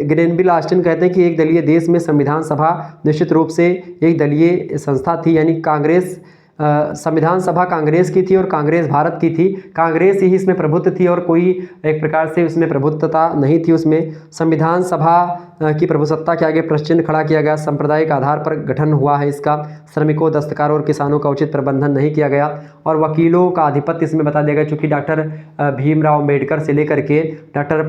Speaker 1: ग्रेनविल ऑस्टिन कहते हैं कि एक दलीय देश में संविधान सभा निश्चित रूप से एक दलीय संस्था थी। यानी कांग्रेस संविधान सभा कांग्रेस की थी और कांग्रेस भारत की थी। कांग्रेस ही इसमें प्रभुत्व थी और कोई एक प्रकार से उसमें प्रभुत्वता नहीं थी। उसमें संविधान सभा की प्रभुसत्ता के आगे प्रश्न खड़ा किया गया। सांप्रदायिक आधार पर गठन हुआ है इसका। श्रमिकों, दस्तकारों और किसानों का उचित प्रबंधन नहीं किया गया और वकीलों का आधिपत्य इसमें बता दिया गया, चूँकि डॉक्टर भीमराव अम्बेडकर से लेकर के डॉक्टर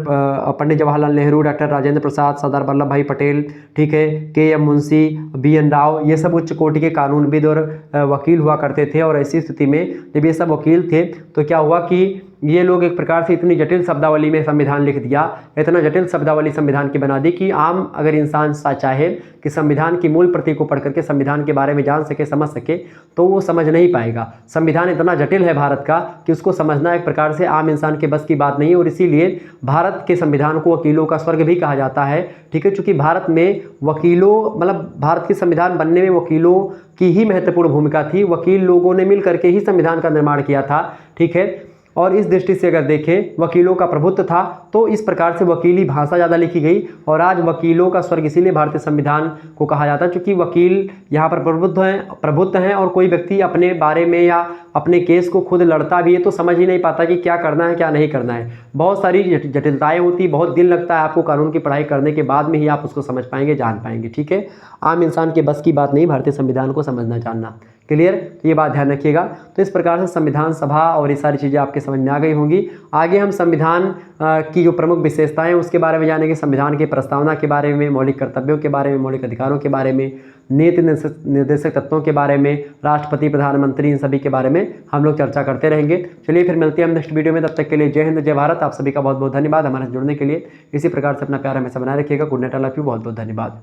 Speaker 1: पंडित जवाहरलाल नेहरू, डॉक्टर राजेंद्र प्रसाद, सरदार वल्लभ भाई पटेल, ठीक है, के.एम. मुंशी, बी.एन. राव, ये सब उच्च कोटि के कानूनविद और वकील हुआ करते थे। और ऐसी स्थिति में जब ये सब वकील थे तो क्या हुआ कि ये लोग एक प्रकार से इतनी जटिल शब्दावली में संविधान लिख दिया, इतना जटिल शब्दावली संविधान की बना दी कि आम अगर इंसान चाहे कि संविधान की मूल प्रति को पढ़ करके संविधान के बारे में जान सके, समझ सके, तो वो समझ नहीं पाएगा। संविधान इतना जटिल है भारत का कि उसको समझना एक प्रकार से आम इंसान के बस की बात नहीं है। और इसीलिए भारत के संविधान को वकीलों का स्वर्ग भी कहा जाता है, ठीक है। चूँकि भारत में वकीलों, मतलब भारत के संविधान बनने में वकीलों की ही महत्वपूर्ण भूमिका थी। वकील लोगों ने मिल करके ही संविधान का निर्माण किया था, ठीक है। और इस दृष्टि से अगर देखें वकीलों का प्रभुत्व था, तो इस प्रकार से वकीली भाषा ज़्यादा लिखी गई। और आज वकीलों का स्वर्ग इसीलिए भारतीय संविधान को कहा जाता है, क्योंकि वकील यहाँ पर प्रभुत्व हैं और कोई व्यक्ति अपने बारे में या अपने केस को खुद लड़ता भी है तो समझ ही नहीं पाता कि क्या करना है क्या नहीं करना है। बहुत सारी जटिलताएँ होती, बहुत दिन लगता है आपको कानून की पढ़ाई करने के बाद में ही आप उसको समझ पाएंगे, जान पाएंगे, ठीक है। आम इंसान के बस की बात नहीं भारतीय संविधान को समझना जानना। क्लियर, तो ये बात ध्यान रखिएगा। तो इस प्रकार से संविधान सभा और ये सारी चीज़ें आपके समझ में आ गई होंगी। आगे हम संविधान की जो प्रमुख विशेषताएं हैं उसके बारे में जानेंगे, संविधान की प्रस्तावना के बारे में, मौलिक कर्तव्यों के बारे में, मौलिक अधिकारों के बारे में, नीति निर्देशक तत्वों के बारे में, राष्ट्रपति, प्रधानमंत्री, इन सभी के बारे में हम लोग चर्चा करते रहेंगे। चलिए फिर मिलते हैं हम नेक्स्ट वीडियो में, तब तक के लिए जय हिंद, जय भारत। आप सभी का बहुत बहुत धन्यवाद हमारे जुड़ने के लिए। इसी प्रकार से अपना प्यार हमेशा बनाए रखिएगा। Good night, I love you, बहुत बहुत धन्यवाद।